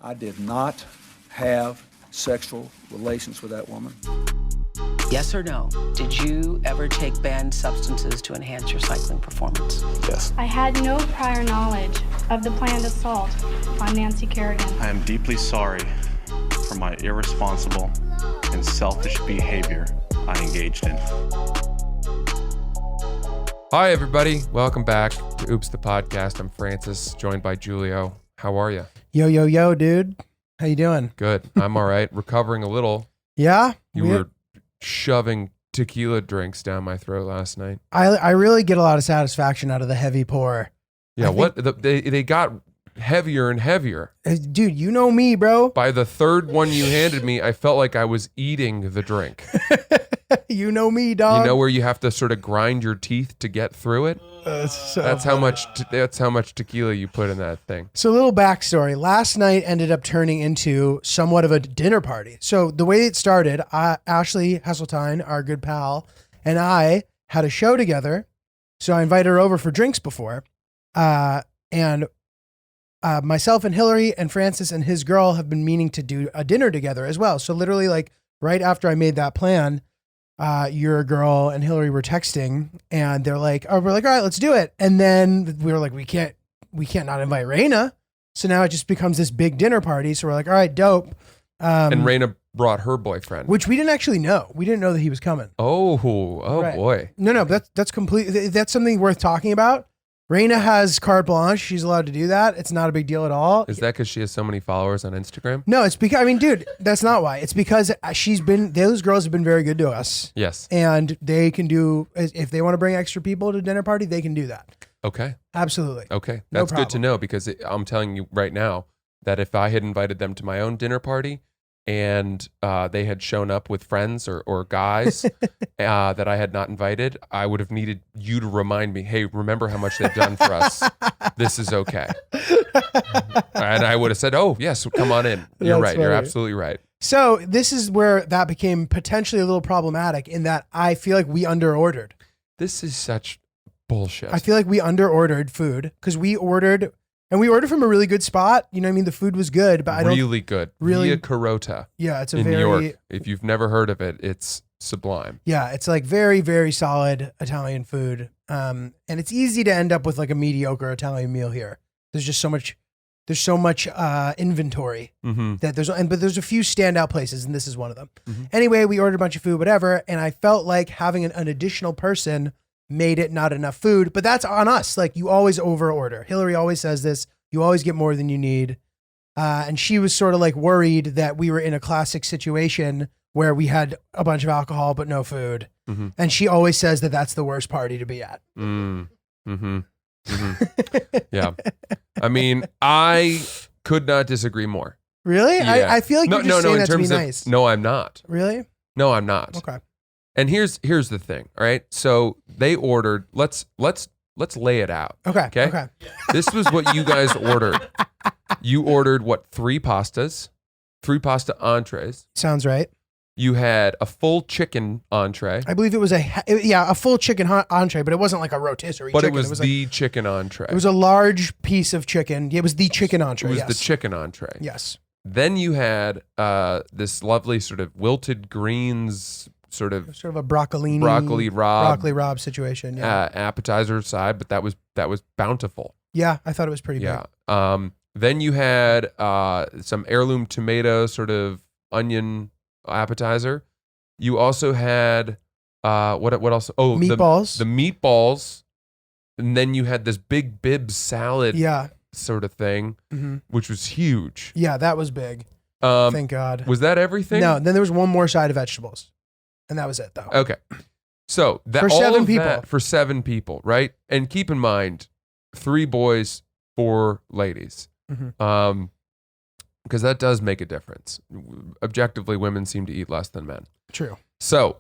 I did not have sexual relations with that woman. Yes or no? Did you ever take banned substances to enhance your cycling performance? Yes. I had no prior knowledge of the planned assault on Nancy Kerrigan. I am deeply sorry for my irresponsible and selfish behavior I engaged in. Hi, everybody. Welcome back to Oops, the podcast. I'm Francis, joined by Julio. How are you? Yo, dude. How you doing? Good. I'm all right. Recovering a little. Yeah? You were shoving tequila drinks down my throat last night. I really get a lot of satisfaction out of the heavy pour. Yeah, they got heavier and heavier. Dude, you know me, bro. By the third one you handed me, I felt like I was eating the drink. You know me, dog. You know where you have to sort of grind your teeth to get through it? That's how much tequila you put in that thing. So a little backstory. Last night ended up turning into somewhat of a dinner party. So the way it started, Ashley Hesseltine, our good pal, and I had a show together. So I invited her over for drinks before. And myself and Hillary and Francis and his girl have been meaning to do a dinner together as well. So literally like right after I made that plan, your girl and Hillary were texting and they're like, oh, we're like, all right, let's do it. And then we were like, we can't not invite Raina. So now it just becomes this big dinner party. So we're like, all right, dope. And Raina brought her boyfriend, which we didn't actually know. We didn't know that he was coming. Oh right. Boy. No, that's completely, that's something worth talking about. Raina has carte blanche. She's allowed to do that. It's not a big deal at all. Is that because she has so many followers on Instagram? No, it's because, I mean, dude, that's not why. It's because those girls have been very good to us. Yes. And they can do, if they want to bring extra people to dinner party, they can do that. Okay. Absolutely. Okay. That's good to know because I'm telling you right now that if I had invited them to my own dinner party and they had shown up with friends or guys that I had not invited, I would have needed you to remind me, hey, remember how much they've done for us. This is okay. And I would have said, oh, yes, come on in. You're right. Funny. You're absolutely right. So this is where that became potentially a little problematic in that I feel like we underordered. This is such bullshit. I feel like we underordered food because we ordered... And we ordered from a really good spot. You know what I mean? The food was good, but really good. Via Carota. Yeah, it's in New York. If you've never heard of it, it's sublime. Yeah, it's like very, very solid Italian food. And it's easy to end up with like a mediocre Italian meal here. There's just so much inventory that but there's a few standout places, and this is one of them. Mm-hmm. Anyway, we ordered a bunch of food, whatever, and I felt like having an additional person made it not enough food, but that's on us. Like you always over order. Hillary always says this. You always get more than you need. And she was sort of like worried that we were in a classic situation where we had a bunch of alcohol, but no food. Mm-hmm. And she always says that that's the worst party to be at. Mm-hmm. Yeah. I mean, I could not disagree more. Really? Yeah. I feel like you're just saying that to be nice. No, I'm not. Really? No, I'm not. Okay. And here's the thing, all right? So they ordered, let's lay it out. Okay. This was what you guys ordered. You ordered what, 3 pasta entrees. Sounds right. You had a full chicken entree. I believe it was a full chicken entree, but it wasn't like a rotisserie but chicken. It was the chicken entree. It was a large piece of chicken. It was the chicken entree. It was the chicken entree. Yes. Then you had this lovely sort of wilted greens, sort of a broccoli rabe situation. Yeah. Appetizer side, but that was bountiful. Yeah, I thought it was pretty big. Then you had some heirloom tomato sort of onion appetizer. You also had what else? Oh, meatballs. The meatballs, and then you had this big bib salad. Yeah. Sort of thing, which was huge. Yeah, that was big. Thank God. Was that everything? No, then there was one more side of vegetables. And that was it, though. Okay. So for 7 people. For 7 people, right? And keep in mind, 3 boys, 4 ladies. Mm-hmm. Because that does make a difference. Objectively, women seem to eat less than men. True. So,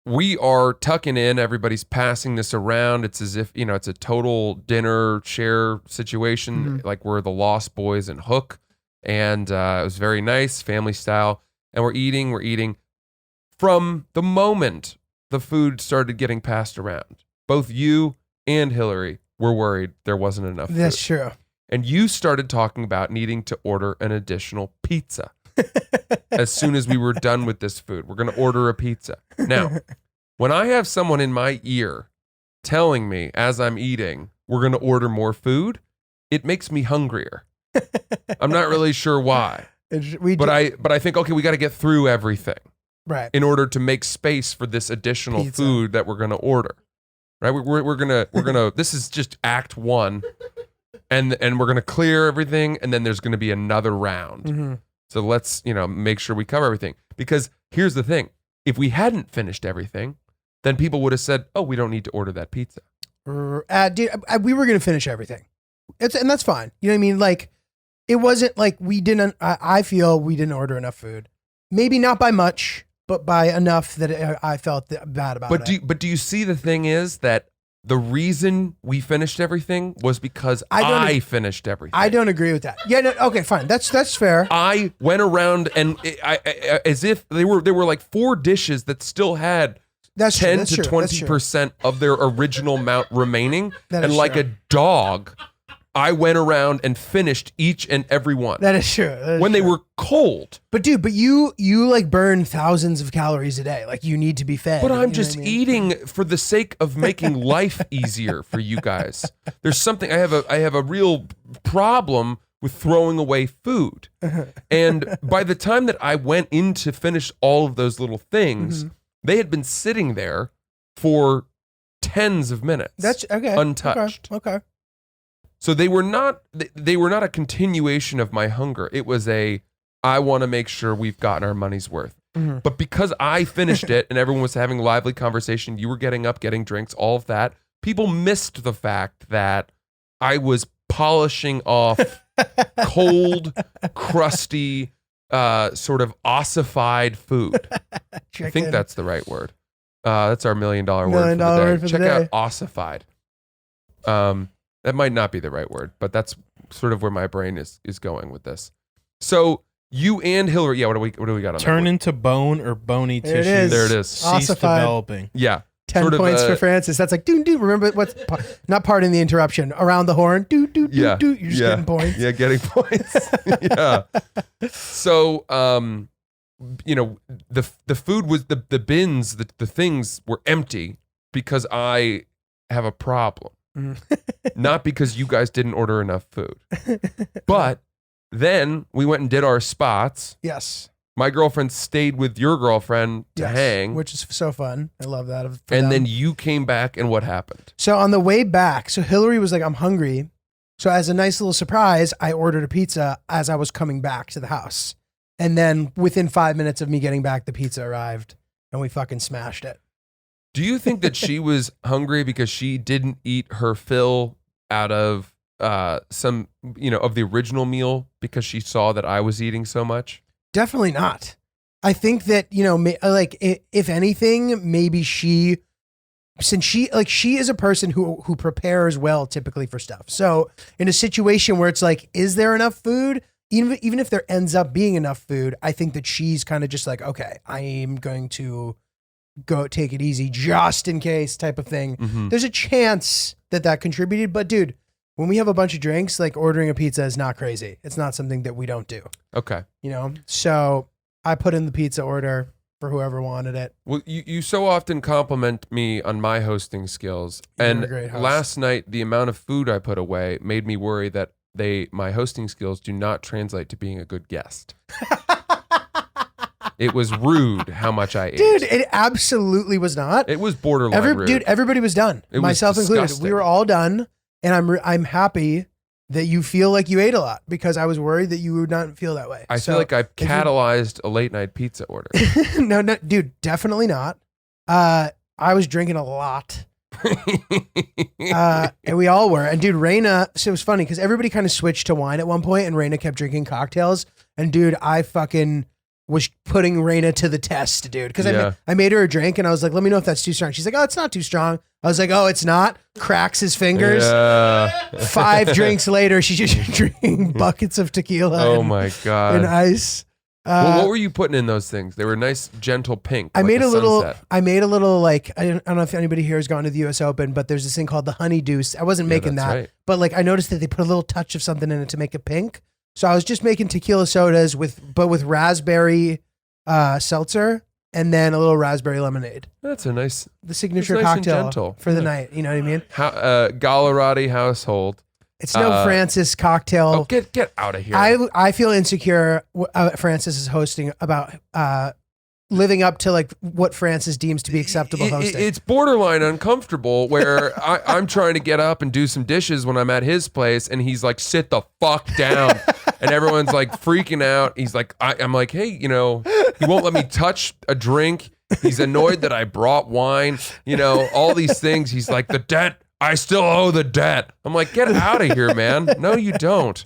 we are tucking in. Everybody's passing this around. It's as if, it's a total dinner share situation, like we're the Lost Boys and Hook. And it was very nice, family style. And we're eating. From the moment the food started getting passed around, both you and Hillary were worried there wasn't enough food. That's true. And you started talking about needing to order an additional pizza. As soon as we were done with this food, we're going to order a pizza. Now, when I have someone in my ear telling me as I'm eating, we're going to order more food, it makes me hungrier. I'm not really sure why. But I think, okay, we got to get through everything. Right. In order to make space for this additional Pizza. food that we're going to order. Right? We're gonna this is just act 1. And we're going to clear everything, and then there's going to be another round. Mm-hmm. So let's, make sure we cover everything. Because here's the thing. If we hadn't finished everything, then people would have said, oh, we don't need to order that pizza. Dude, we were going to finish everything. And that's fine. You know what I mean? Like, it wasn't like I feel we didn't order enough food. Maybe not by much, but by enough that I felt bad about it. But do you see the thing is that the reason we finished everything was because I finished everything. I don't agree with that. Yeah, no, okay, fine. That's fair. I went around and I as if there were like 4 dishes that still had 10 to 20% of their original amount remaining. And like a dog, I went around and finished each and every one. That is true. When they were cold. But dude, you like burn thousands of calories a day. Like you need to be fed. But I'm just eating for the sake of making life easier for you guys. There's something I have a real problem with throwing away food. And by the time that I went in to finish all of those little things, they had been sitting there for tens of minutes. That's okay. Untouched. Okay. So they were not a continuation of my hunger. It was I want to make sure we've gotten our money's worth. Mm-hmm. But because I finished it and everyone was having a lively conversation, you were getting up, getting drinks, all of that, people missed the fact that I was polishing off cold, crusty, sort of ossified food. I think that's the right word. That's our $1 million word for the day. Check out ossified. That might not be the right word, but that's sort of where my brain is going with this. So you and Hillary, what do we got on Turn that into bone or bony There it tissue. is. There it is. Cease Ossified. developing. Yeah. 10 sort of, points for Francis. That's like, do. Remember what's not pardon the interruption. Around the horn. Do. Yeah. You're just getting points. Yeah, getting points. Yeah. So, the food was the bins, the things were empty because I have a problem. Not because you guys didn't order enough food. But then we went and did our spots. Yes. My girlfriend stayed with your girlfriend to hang. Which is so fun. I love that. And then you came back, and what happened? So on the way back, Hillary was like, I'm hungry. So as a nice little surprise, I ordered a pizza as I was coming back to the house. And then within 5 minutes of me getting back, the pizza arrived and we fucking smashed it. Do you think that she was hungry because she didn't eat her fill out of some, of the original meal because she saw that I was eating so much? Definitely not. I think that, if anything, maybe since she is a person who prepares well typically for stuff. So in a situation where it's like, is there enough food? Even if there ends up being enough food, I think that she's kind of just like, okay, I am going to go take it easy just in case type of thing. Mm-hmm. There's a chance that contributed, but dude, when we have a bunch of drinks, like ordering a pizza is not crazy. It's not something that we don't do. Okay. So I put in the pizza order for whoever wanted it. Well, you so often compliment me on my hosting skills. You're and a great host. Last night, the amount of food I put away made me worry that my hosting skills do not translate to being a good guest. It was rude how much I ate. Dude, it absolutely was not. It was borderline rude. Dude, everybody was done. It was myself included. disgusting. We were all done. And I'm happy that you feel like you ate a lot because I was worried that you would not feel that way. I feel like I catalyzed a late night pizza order. No, dude, definitely not. I was drinking a lot. And we all were. And dude, Raina, so it was funny because everybody kind of switched to wine at one point and Raina kept drinking cocktails. And dude, I fucking was putting Raina to the test, dude. Because I made her a drink and I was like, let me know if that's too strong. She's like, oh, it's not too strong. I was like, oh, it's not. Cracks his fingers. Yeah. 5 drinks later, she's just drinking buckets of tequila. Oh my God. And ice. Well, what were you putting in those things? They were nice, gentle pink. I like made a sunset. little like, I don't know if anybody here has gone to the US Open, but there's this thing called the honey deuce. I wasn't making that's that, right. but like I noticed that they put a little touch of something in it to make it pink. So I was just making tequila sodas with raspberry seltzer and then a little raspberry lemonade. That's a nice, The signature nice and cocktail gentle. for the night. You know what I mean? Gallerati household. It's no Francis cocktail. Oh, get out of here. I feel insecure. Francis is hosting about living up to like what Francis deems to be acceptable hosting. It's borderline uncomfortable where I'm trying to get up and do some dishes when I'm at his place, and he's like, "Sit the fuck down," and everyone's like freaking out. He's like, I'm like, "Hey, he won't let me touch a drink. He's annoyed that I brought wine. All these things." He's like, "The debt. I still owe the debt." I'm like, "Get out of here, man." No, you don't.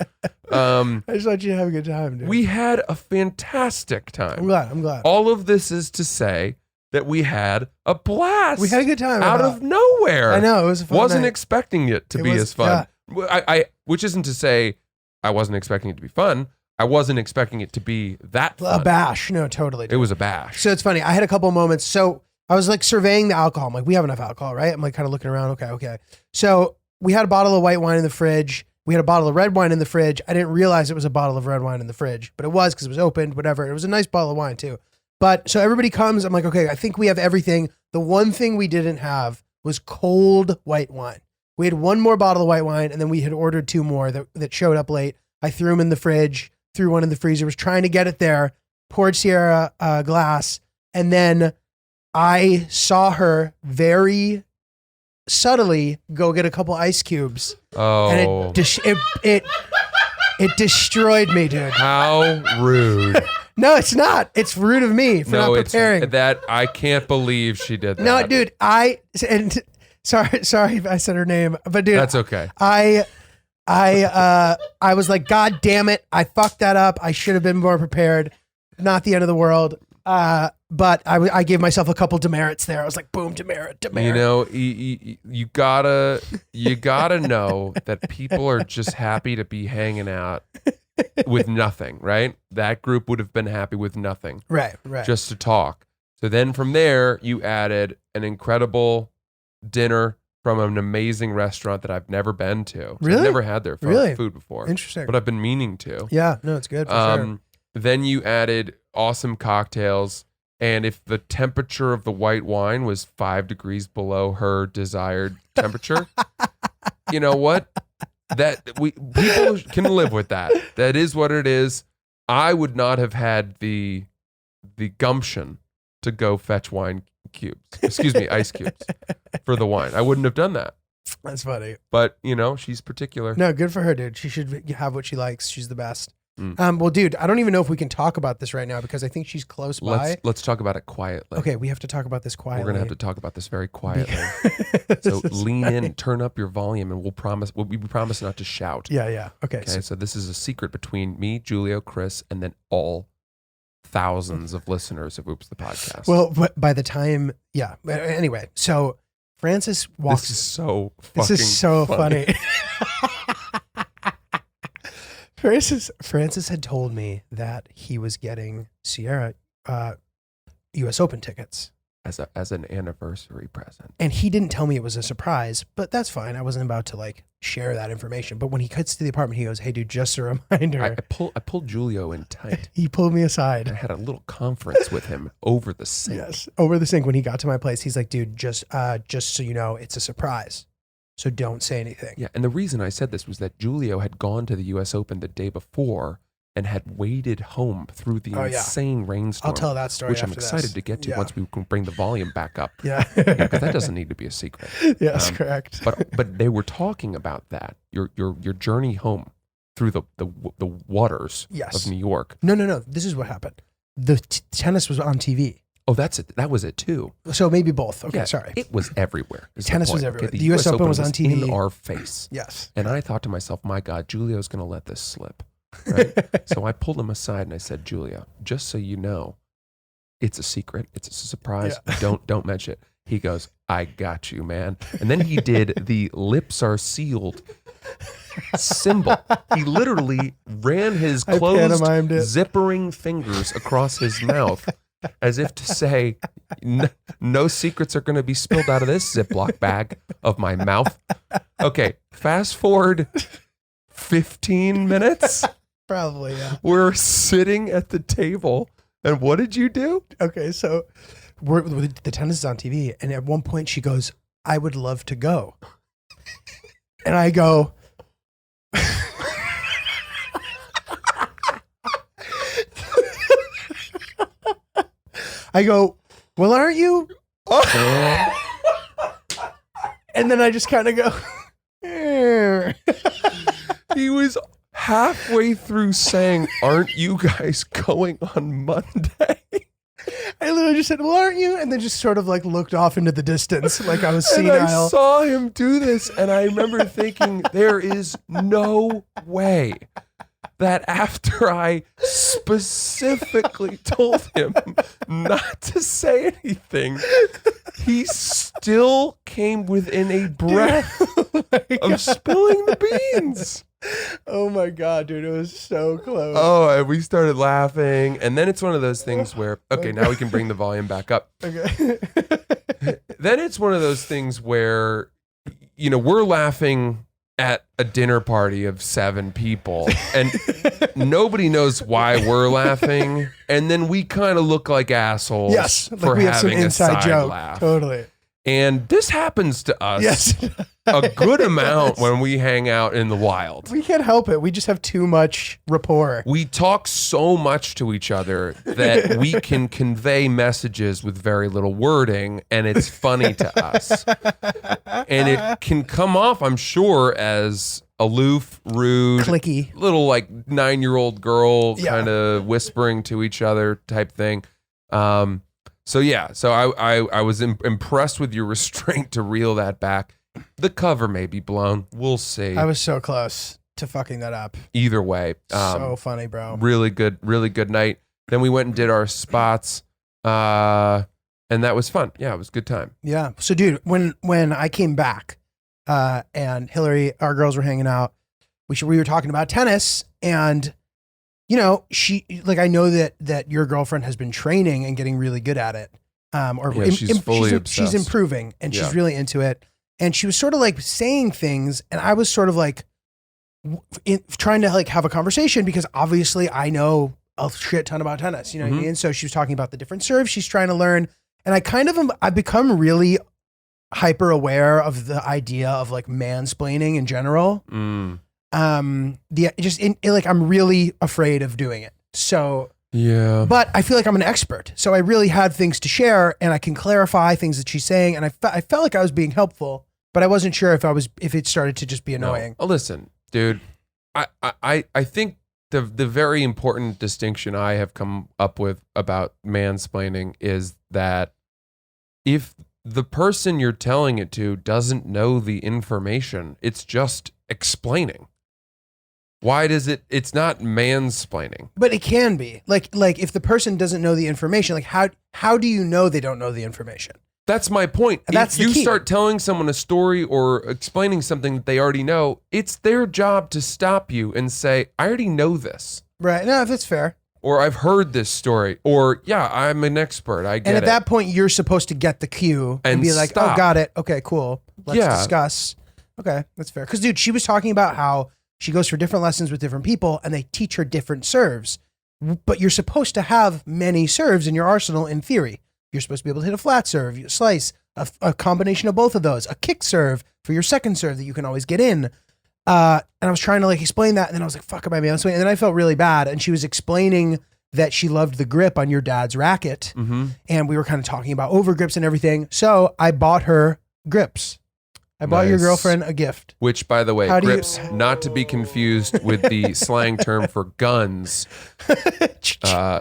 I just want you to have a good time, dude. We had a fantastic time. I'm glad. All of this is to say that we had a blast. We had a good time. out of nowhere. I know, it was a fun Wasn't night. expecting it to be as fun. Which isn't to say I wasn't expecting it to be fun. I wasn't expecting it to be that fun. A bash. No, totally. It was a bash. So it's funny. I had a couple of moments. So I was like surveying the alcohol. I'm like, we have enough alcohol, right? I'm like kind of looking around. Okay. So we had a bottle of white wine in the fridge. We had a bottle of red wine in the fridge. I didn't realize it was a bottle of red wine in the fridge, but it was because it was opened, whatever. It was a nice bottle of wine too. But so everybody comes. I'm like, okay, I think we have everything. The one thing we didn't have was cold white wine. We had one more bottle of white wine, and then we had ordered 2 more that showed up late. I threw them in the fridge, threw one in the freezer, was trying to get it there, poured Sierra a glass, and then I saw her very subtly go get a couple ice cubes. Oh. And it destroyed me, dude. How rude. No, it's not. It's rude of me for not preparing. It's that I can't believe she did that. No, dude, sorry if I said her name, but dude, That's okay. I was like, God damn it, I fucked that up. I should have been more prepared. Not the end of the world. But I gave myself a couple demerits there. I was like, boom, demerit. You gotta know that people are just happy to be hanging out with nothing, right? That group would have been happy with nothing. Right. Just to talk. So then from there, you added an incredible dinner from an amazing restaurant that I've never been to. Really? I've never had their food before. Interesting. But I've been meaning to. Yeah, no, it's good for sure. Then you added awesome cocktails. And if the temperature of the white wine was 5 degrees below her desired temperature, you know what? People can live with that. That is what it is. I would not have had the gumption to go fetch ice cubes for the wine. I wouldn't have done that. That's funny. But, she's particular. No, good for her, dude. She should have what she likes. She's the best. Mm. Well, dude, I don't even know if we can talk about this right now because I think she's close by. Let's talk about it quietly. Okay, we have to talk about this quietly. We're gonna have to talk about this very quietly. So lean in, turn up your volume, and we promise not to shout. Yeah. Okay. So this is a secret between me, Julio, Chris, and then all thousands of listeners of Oops the Podcast. Well, but by the time, yeah. Anyway, so Francis walks. This is so funny. Francis had told me that he was getting Sierra US Open tickets. As an anniversary present. And he didn't tell me it was a surprise, but that's fine. I wasn't about to share that information. But when he gets to the apartment, he goes, "Hey dude, just a reminder." I pulled Julio in tight. He pulled me aside. I had a little conference with him over the sink. Yes, over the sink when he got to my place. He's like, "Dude, just so you know, it's a surprise. So don't say anything." Yeah, and the reason I said this was that Julio had gone to the US Open the day before and had waded home through the insane rainstorm. I'll tell that story which I'm after excited this. to get to once we can bring the volume back up. Yeah. Because that doesn't need to be a secret. Yes, correct. But they were talking about that, your journey home through the waters of New York. No. This is what happened. The tennis was on TV. Oh, that's it. That was it too. So maybe both. Okay, yeah, sorry. It was everywhere. Tennis was everywhere. Okay, the US Open was on TV. in our face. Yes. And I thought to myself, my God, Julio's going to let this slip. Right? So I pulled him aside and I said, "Julio, just so you know, it's a secret. It's a surprise. Yeah. Don't mention it." He goes, "I got you, man." And then he did the lips are sealed symbol. He literally ran his I closed, pantomimed it. zippering fingers across his mouth as if to say, no secrets are going to be spilled out of this Ziploc bag of my mouth. Okay, fast forward 15 minutes. Probably, yeah. We're sitting at the table, and what did you do? Okay, so the tennis is on TV, and at one point she goes, "I would love to go," and I go, "Well, aren't you?" And then I just kind of go, He was halfway through saying, "Aren't you guys going on Monday?" I literally just said, "Well, aren't you?" And then just sort of like looked off into the distance, like I was And I senile. saw him do this, and I remember thinking, there is no way that after I specifically told him not to say anything, he still came within a breath of spilling the beans. Oh my God, dude, it was so close. Oh, and we started laughing. And then it's one of those things where, okay, now we can bring the volume back up. Okay. Then it's one of those things where, you know, we're laughing at a dinner party of 7 people and nobody knows why we're laughing. And then we kind of look like assholes Yes, for like we have some having a inside side joke. laugh. Totally. And this happens to us Yes. a good amount when we hang out in the wild. We can't help it. We just have too much rapport. We talk so much to each other that we can convey messages with very little wording, and it's funny to us. And it can come off, I'm sure, as aloof, rude, Clicky. little like 9-year-old girl Yeah. kind of whispering to each other type thing. So I was impressed with your restraint to reel that back. The cover may be blown. We'll see. I was so close to fucking that up. Either way. So funny, bro. Really good night. Then we went and did our spots. And that was fun. Yeah, it was a good time. Yeah. So, dude, when I came back, and Hillary, our girls were hanging out, we were talking about tennis, and you know, I know that your girlfriend has been training and getting really good at it. She's fully obsessed. She's improving and Yeah. she's really into it. And she was sort of like saying things, and I was sort of like trying to like have a conversation because obviously I know a shit ton about tennis, you know what I mean? So she was talking about the different serves she's trying to learn. And I've become really hyper aware of the idea of like mansplaining in general. I'm really afraid of doing it. So, Yeah. but I feel like I'm an expert. So I really had things to share and I can clarify things that she's saying. And I felt like I was being helpful, but I wasn't sure if it started to just be annoying. No. Oh, listen, dude, I think the very important distinction I have come up with about mansplaining is that if the person you're telling it to doesn't know the information, it's just explaining. Why does it's not mansplaining? But it can be like if the person doesn't know the information, like how do you know they don't know the information? That's my point. And that's if the you key. start telling someone a story or explaining something that they already know, it's their job to stop you and say, I already know this. Right. No, that's fair. Or I've heard this story. Or, yeah, I'm an expert. I get it. And at that point, you're supposed to get the cue and And be like, stop. oh, got it. Okay, cool. Let's Yeah. discuss. Okay, that's fair. Because, dude, she was talking about how she goes for different lessons with different people and they teach her different serves. But you're supposed to have many serves in your arsenal in theory. You're supposed to be able to hit a flat serve, a slice, a combination of both of those, a kick serve for your second serve that you can always get in. And I was trying to like explain that. And then I was like, fuck, am I mansplaining? And then I felt really bad. And she was explaining that she loved the grip on your dad's racket. Mm-hmm. And we were kind of talking about over grips and everything. So I bought her grips. I bought your Nice. girlfriend a gift. Which, by the way, How do you- grips, not to be confused with the slang term for guns,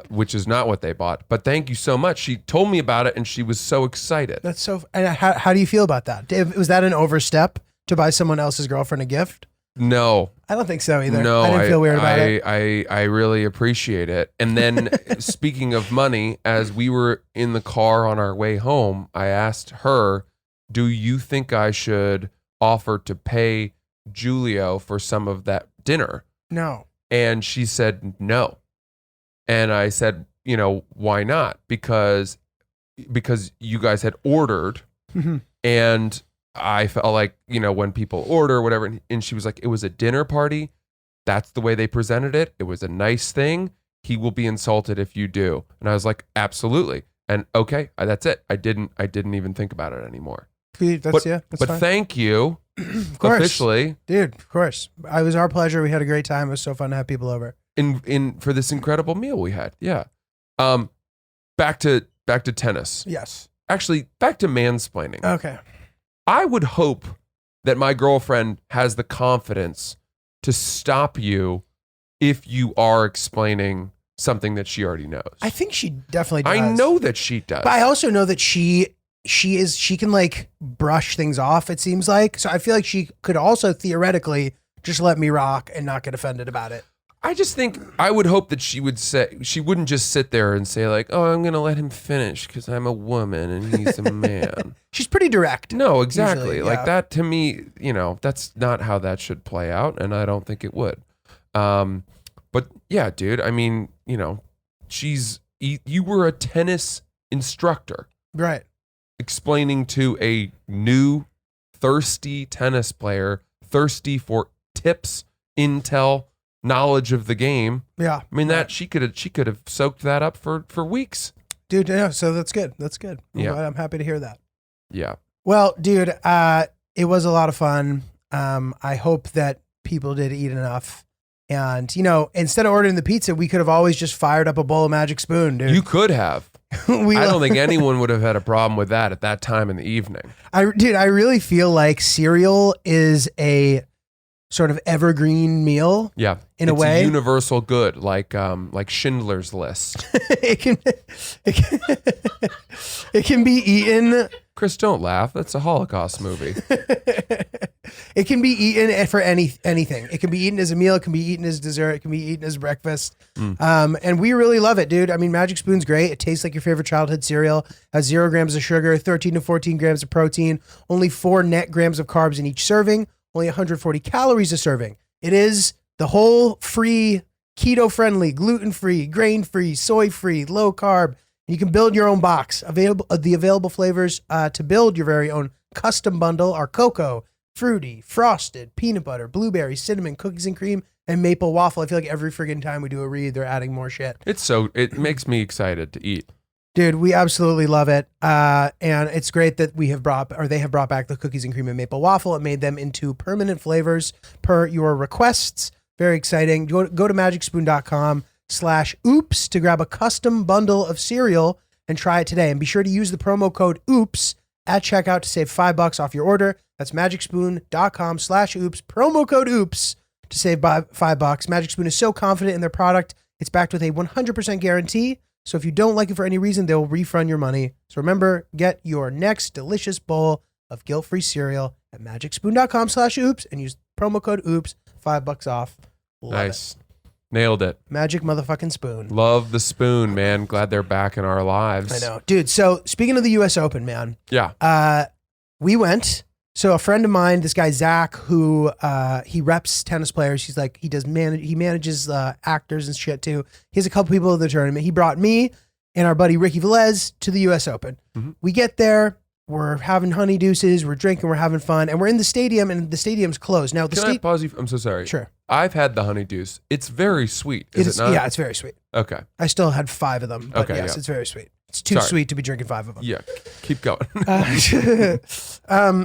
which is not what they bought. But thank you so much. She told me about it and she was so excited. That's so. And how do you feel about that? Was that an overstep to buy someone else's girlfriend a gift? No. I don't think so either. No, I didn't feel weird about it. I really appreciate it. And then speaking of money, as we were in the car on our way home, I asked her, do you think I should offer to pay Julio for some of that dinner? No. And she said no. And I said, you know, why not? Because you guys had ordered, and I felt like, you know, when people order whatever, and she was like, it was a dinner party. That's the way they presented it. It was a nice thing. He will be insulted if you do. And I was like, absolutely. And okay, that's it. I didn't even think about it anymore. That's But fine. thank you, Of course. officially, Dude, of course. It was our pleasure. We had a great time. It was so fun to have people over. in for this incredible meal we had. Yeah. Back to tennis. Yes. Actually, back to mansplaining. Okay. I would hope that my girlfriend has the confidence to stop you if you are explaining something that she already knows. I think she definitely does. I know that she does. But I also know that she can like brush things off, it seems like. So I feel like she could also theoretically just let me rock and not get offended about it. I just think I would hope that she wouldn't just sit there and say like, "Oh, I'm going to let him finish because I'm a woman and he's a man." She's pretty direct. No, exactly. Usually, Like yeah. that to me, you know, that's not how that should play out, and I don't think it would. But yeah, dude, I mean, you know, you were a tennis instructor Right. explaining to a new thirsty tennis player, thirsty for tips, intel, knowledge of the game. Yeah. I mean, that she could have soaked that up for weeks. Dude, yeah, so that's good. That's good. Yeah. I'm happy to hear that. Yeah. Well, dude, it was a lot of fun. I hope that people did eat enough. And, you know, instead of ordering the pizza, we could have always just fired up a bowl of Magic Spoon, dude. You could have. We I don't think anyone would have had a problem with that at that time in the evening. I really feel like cereal is a sort of evergreen meal. Yeah. In a It's way. universal good, like Schindler's List. it can be eaten. Chris, don't laugh. That's a Holocaust movie. It can be eaten for anything. It can be eaten as a meal. It can be eaten as dessert. It can be eaten as breakfast. And we really love it, dude. I mean, Magic Spoon's great. It tastes like your favorite childhood cereal. Has 0 grams of sugar, 13 to 14 grams of protein, only 4 net grams of carbs in each serving, only 140 calories a serving. It is the whole free, keto-friendly, gluten-free, grain-free, soy-free, low-carb. You can build your own box. The available flavors to build your very own custom bundle are cocoa, fruity, frosted, peanut butter, blueberry, cinnamon, cookies and cream, and maple waffle. I feel like every friggin' time we do a read, they're adding more shit. It makes me excited to eat. Dude, we absolutely love it. And it's great that they have brought back the cookies and cream and maple waffle and made them into permanent flavors per your requests. Very exciting. Go to magicspoon.com/oops to grab a custom bundle of cereal and try it today. And be sure to use the promo code OOPS at checkout to save $5 off your order. That's magicspoon.com/oops, promo code OOPS to save $5. Magic Spoon is so confident in their product. It's backed with a 100% guarantee. So if you don't like it for any reason, they'll refund your money. So remember, get your next delicious bowl of guilt-free cereal at magicspoon.com/oops and use promo code OOPS, $5 off. Love Nice. it. Nailed it. Magic motherfucking spoon. Love the spoon, man. Glad they're back in our lives. I know. Dude, so speaking of the US Open, man, Yeah. we went. So a friend of mine, this guy Zach, who he reps tennis players. He's like he manages actors and shit too. He has a couple people at the tournament. He brought me and our buddy Ricky Velez to the US Open. Mm-hmm. We get there, we're having honey deuces, we're drinking, we're having fun, and we're in the stadium, and the stadium's closed. Now the Can I pause you? I'm so sorry. Sure. I've had the honeydews. It's very sweet. Is it not? Yeah, it's very sweet. Okay. I still had 5 of them, but Okay, yes, yeah. it's very sweet. It's too Sorry. sweet to be drinking 5 of them. Yeah. Keep going.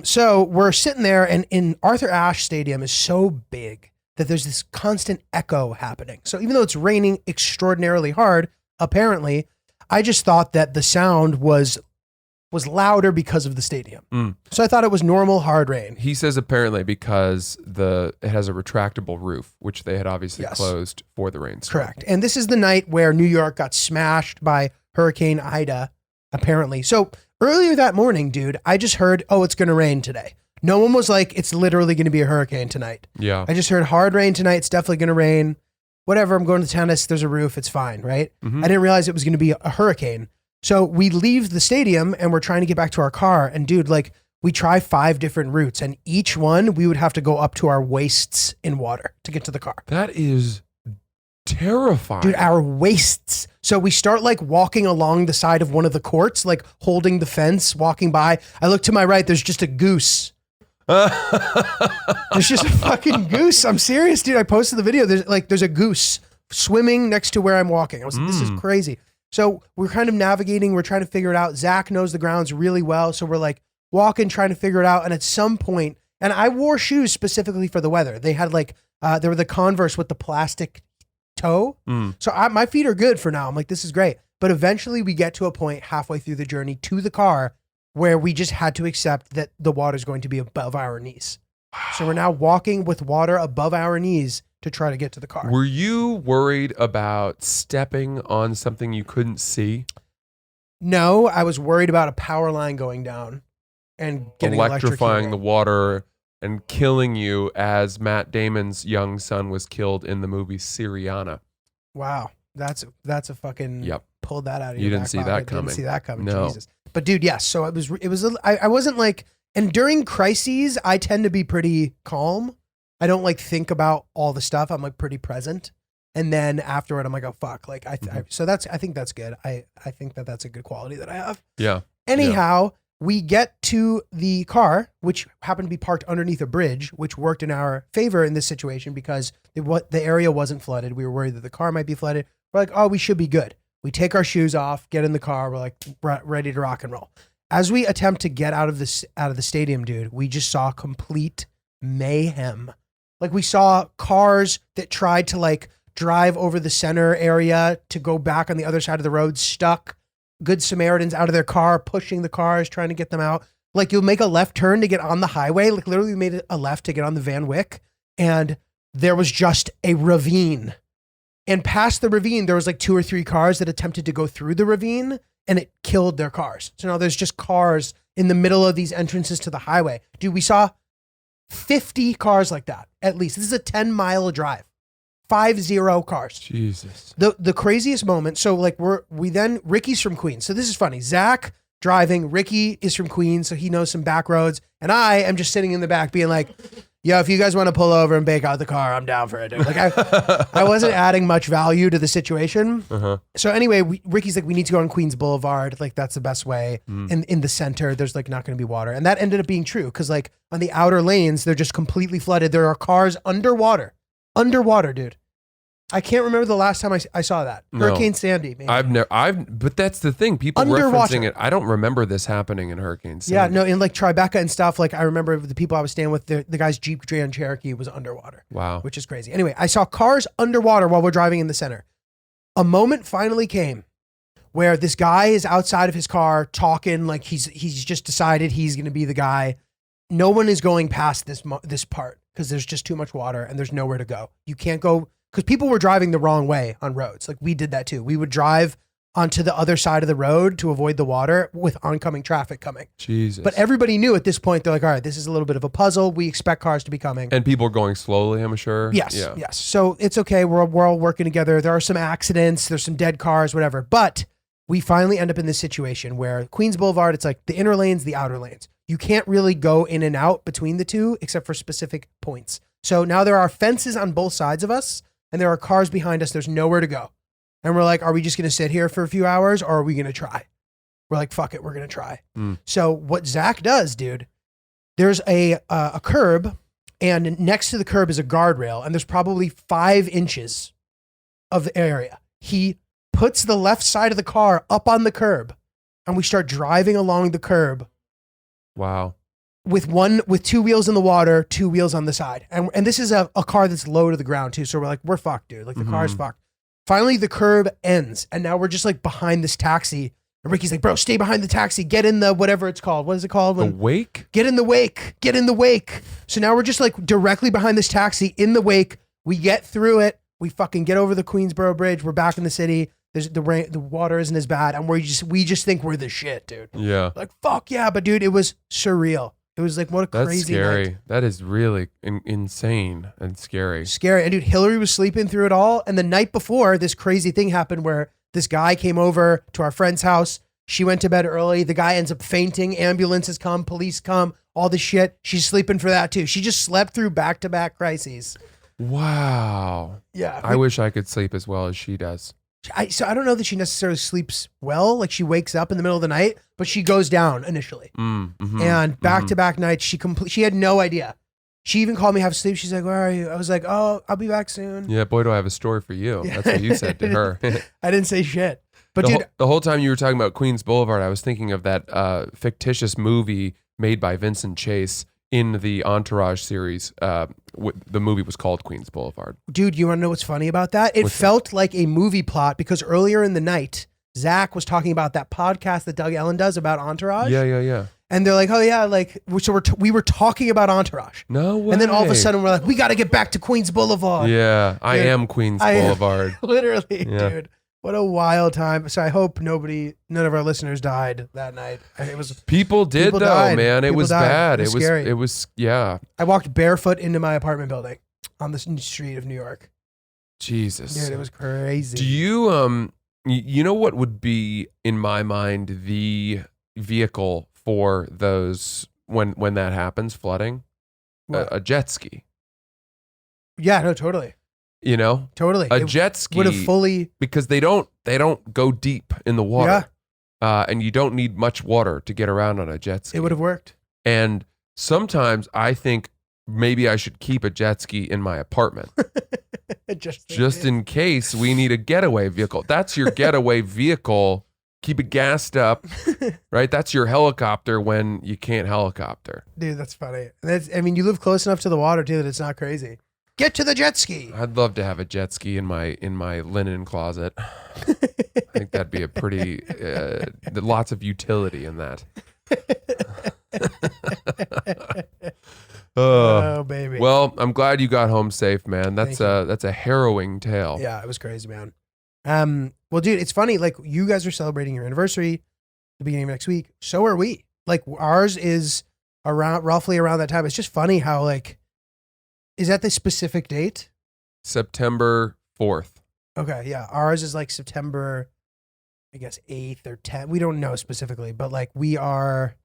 So we're sitting there, and in Arthur Ashe Stadium is so big that there's this constant echo happening. So even though it's raining extraordinarily hard, apparently, I just thought that the sound was louder because of the stadium. So I thought it was normal hard rain. He says apparently because it has a retractable roof, which they had obviously Yes. closed for the rainstorm. Correct. And this is the night where New York got smashed by Hurricane Ida, apparently. So earlier that morning, dude, I just heard, oh, it's going to rain today. No one was like, it's literally going to be a hurricane tonight. Yeah. I just heard hard rain tonight. It's definitely going to rain. Whatever. I'm going to tennis. There's a roof. It's fine. Right. Mhm. I didn't realize it was going to be a hurricane. So we leave the stadium and we're trying to get back to our car. And dude, like we try 5 different routes, and each one we would have to go up to our waists in water to get to the car. That is terrifying. Dude, our waists. So we start like walking along the side of one of the courts, like holding the fence, walking by. I look to my right, there's just a goose. There's just a fucking goose. I'm serious, dude. I posted the video. There's a goose swimming next to where I'm walking. I was like, this is crazy. So we're kind of navigating. We're trying to figure it out. Zach knows the grounds really well. So we're like walking, trying to figure it out. And at some point, and I wore shoes specifically for the weather. They had like, they were the Converse with the plastic toe. So my feet are good for now. I'm like, this is great. But eventually we get to a point halfway through the journey to the car where we just had to accept that the water is going to be above our knees. So we're now walking with water above our knees to try to get to the car. Were you worried about stepping on something you couldn't see? No, I was worried about a power line going down and getting Electrifying the electrocuted. water and killing you as Matt Damon's young son was killed in the movie Syriana. Wow. That's a fucking Yep. pulled that out of You your didn't back see pocket. that coming. Didn't see that coming. No. Jesus. But dude, yes. So I wasn't like, and during crises, I tend to be pretty calm. I don't like think about all the stuff. I'm like pretty present. And then afterward, I'm like, oh fuck. Like I think that's good. I think that's a good quality that I have. Yeah. Anyhow, we get to the car, which happened to be parked underneath a bridge, which worked in our favor in this situation because the area wasn't flooded. We were worried that the car might be flooded. We're like, oh, we should be good. We take our shoes off, get in the car. We're like ready to rock and roll. As we attempt to get out of the stadium, dude, we just saw complete mayhem. Like we saw cars that tried to like drive over the center area to go back on the other side of the road, stuck. Good Samaritans out of their car, pushing the cars, trying to get them out. Like you'll make a left turn to get on the highway. Like literally we made a left to get on the Van Wyck, and there was just a ravine. And past the ravine, there was like 2 or 3 cars that attempted to go through the ravine, and it killed their cars. So now there's just cars in the middle of these entrances to the highway. Dude, we saw 50 cars like that, at least. This is a 10-mile drive. 50 cars. Jesus. The craziest moment. So like Ricky's from Queens. So this is funny. Zach driving. Ricky is from Queens, so he knows some back roads. And I am just sitting in the back being like, yo, if you guys want to pull over and bake out the car, I'm down for it, dude. Like I wasn't adding much value to the situation. So anyway, Ricky's like, we need to go on Queens Boulevard. Like that's the best way. In the center, there's like not going to be water. And that ended up being true. Cause like on the outer lanes, they're just completely flooded. There are cars underwater, dude. I can't remember the last time I saw that. No. Hurricane Sandy, maybe. But that's the thing. People Underwater. referencing it. I don't remember this happening in Hurricane Sandy. Yeah, no, in like Tribeca and stuff. Like I remember the people I was staying with, the guy's Jeep Grand Cherokee was underwater. Wow. Which is crazy. Anyway, I saw cars underwater while we're driving in the center. A moment finally came where this guy is outside of his car talking like he's just decided he's going to be the guy. No one is going past this part because there's just too much water and there's nowhere to go. You can't go. Because people were driving the wrong way on roads. Like we did that too. We would drive onto the other side of the road to avoid the water with oncoming traffic coming. Jesus. But everybody knew at this point, they're like, all right, this is a little bit of a puzzle. We expect cars to be coming. And people are going slowly, I'm sure. Yes, Yeah. yes. So it's okay. We're all working together. There are some accidents. There's some dead cars, whatever. But we finally end up in this situation where Queens Boulevard, it's like the inner lanes, the outer lanes. You can't really go in and out between the two except for specific points. So now there are fences on both sides of us. And there are cars behind us. There's nowhere to go. And we're like, are we just going to sit here for a few hours or are we going to try? We're like, fuck it. We're going to try. So what Zach does, dude, there's a curb and next to the curb is a guardrail. And there's probably 5 inches of the area. He puts the left side of the car up on the curb and we start driving along the curb. Wow. With 2 wheels in the water, 2 wheels on the side. And this is a car that's low to the ground too. So we're like, we're fucked, dude. Like the car's fucked. Finally, the curb ends. And now we're just like behind this taxi. And Ricky's like, bro, stay behind the taxi. Get in the, whatever it's called. What is it called? The wake? Get in the wake. Get in the wake. So now we're just like directly behind this taxi in the wake. We get through it. We fucking get over the Queensboro Bridge. We're back in the city. There's the water isn't as bad. And we just think we're the shit, dude. Yeah. Like, fuck yeah. But dude, it was surreal. It was like, what a That's crazy scary. night. That is really insane and scary. Scary. And dude, Hillary was sleeping through it all. And the night before, this crazy thing happened where this guy came over to our friend's house, She went to bed early. The guy ends up fainting. Ambulances come, police come, all the shit. She's sleeping for that too. She just slept through back-to-back crises. Wow. Yeah. I wish I could sleep as well as she does. So I don't know that she necessarily sleeps well. Like she wakes up in the middle of the night, but she goes down initially. And back-to-back nights, she had no idea. She even called me half asleep. She's like, "Where are you?" I was like, "Oh, I'll be back soon." Yeah, boy, do I have a story for you. Yeah. That's what you said to her. I didn't say shit. But dude, The whole time you were talking about Queens Boulevard, I was thinking of that fictitious movie made by Vincent Chase in the Entourage series. The movie was called Queens Boulevard. Dude, you want to know what's funny about that? It felt like a movie plot because earlier in the night, Zach was talking about that podcast that Doug Ellen does about Entourage. Yeah. And they're like, "Oh yeah, like so we were talking about Entourage." No way. And then all of a sudden we're like, "We got to get back to Queens Boulevard." Yeah, I Dude, am Queens Boulevard. Literally, Yeah. dude. What a wild time. So I hope none of our listeners died that night. It was People did though, died. man. It People was died. bad. It was scary. It was yeah. I walked barefoot into my apartment building on the street of New York. Jesus. Dude, it was crazy. Do you you know what would be in my mind the vehicle for those when that happens, flooding? What? A jet ski. Yeah, no, totally. You know? Totally. A jet ski would have fully because they don't go deep in the water. And you don't need much water to get around on a jet ski. it would have worked. And sometimes I think maybe I should keep a jet ski in my apartment just in case we need a getaway vehicle. That's your getaway vehicle. Keep it gassed up, right? That's your helicopter when you can't helicopter. Dude, that's funny. You live close enough to the water too that it's not crazy. Get to the jet ski. I'd love to have a jet ski in my linen closet. I think that'd be a pretty lots of utility in that. Oh baby. Well, I'm glad you got home safe, man. That's a harrowing tale. Yeah, it was crazy, man. Well, dude, it's funny. Like you guys are celebrating your anniversary the beginning of next week. So are we. Like ours is roughly around that time. It's just funny how is that the specific date? September 4th. Okay, yeah. Ours is like September, I guess 8th or 10th. We don't know specifically, but like we are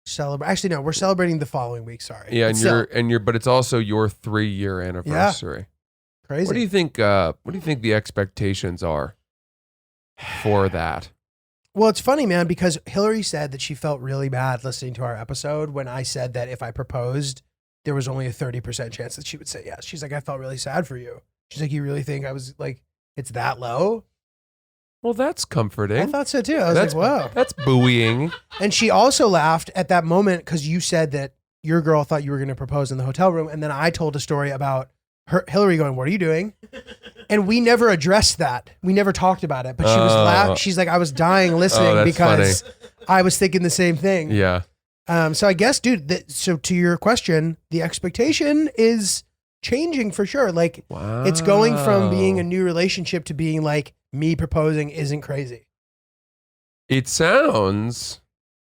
celebrating. Actually, no, we're celebrating the following week. Sorry. Yeah, But but it's also your 3-year anniversary. crazy. What do you think? What do you think the expectations are for that? Well, it's funny, man, because Hillary said that she felt really bad listening to our episode when I said that if I proposed, there was only a 30% chance that she would say yes. She's like, I felt really sad for you. She's like, you really think I was like, it's that low? Well, that's comforting. I thought so too. I was That's like, whoa. That's buoying. And she also laughed at that moment because you said that your girl thought you were going to propose in the hotel room. And then I told a story about Hillary going, what are you doing? And we never addressed that. We never talked about it. But she was laughing. She's like, I was dying listening because I was thinking the same thing. Yeah. So I guess, dude, so to your question, the expectation is changing for sure. Like it's going from being a new relationship to being like me proposing isn't crazy. It sounds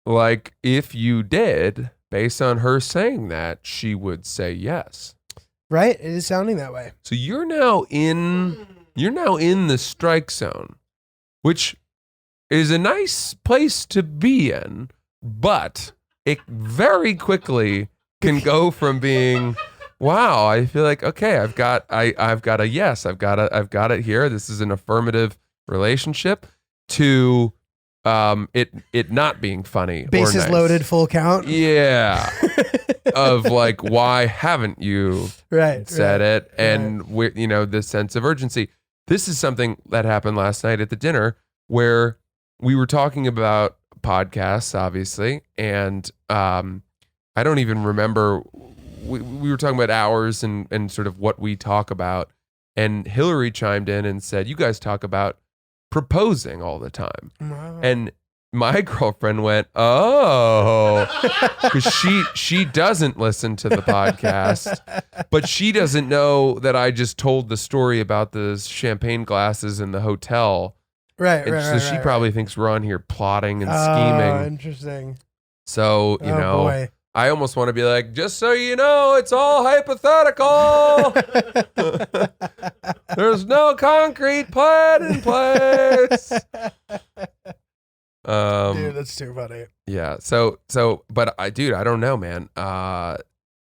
like if you did, based on her saying that, she would say yes. Right? It is sounding that way. So you're now in the strike zone, which is a nice place to be in, but it very quickly can go from being, wow, I feel like, okay, I've got a yes, I've got it here. This is an affirmative relationship, to it not being funny. Bases or nice. loaded, full count. Yeah. Of like, why haven't you said it? And the sense of urgency. This is something that happened last night at the dinner where we were talking about podcasts, obviously, and I don't even remember. We were talking about hours and sort of what we talk about, and Hillary chimed in and said, "You guys talk about proposing all the time," and my girlfriend went, "Oh," because she doesn't listen to the podcast, but she doesn't know that I just told the story about the champagne glasses in the hotel. Right. So she probably thinks we're on here plotting and scheming. Oh, interesting. So, Boy. I almost want to be like, just so you know, it's all hypothetical. There's no concrete plan in place. Dude, that's too funny. Yeah. But I don't know, man. Well,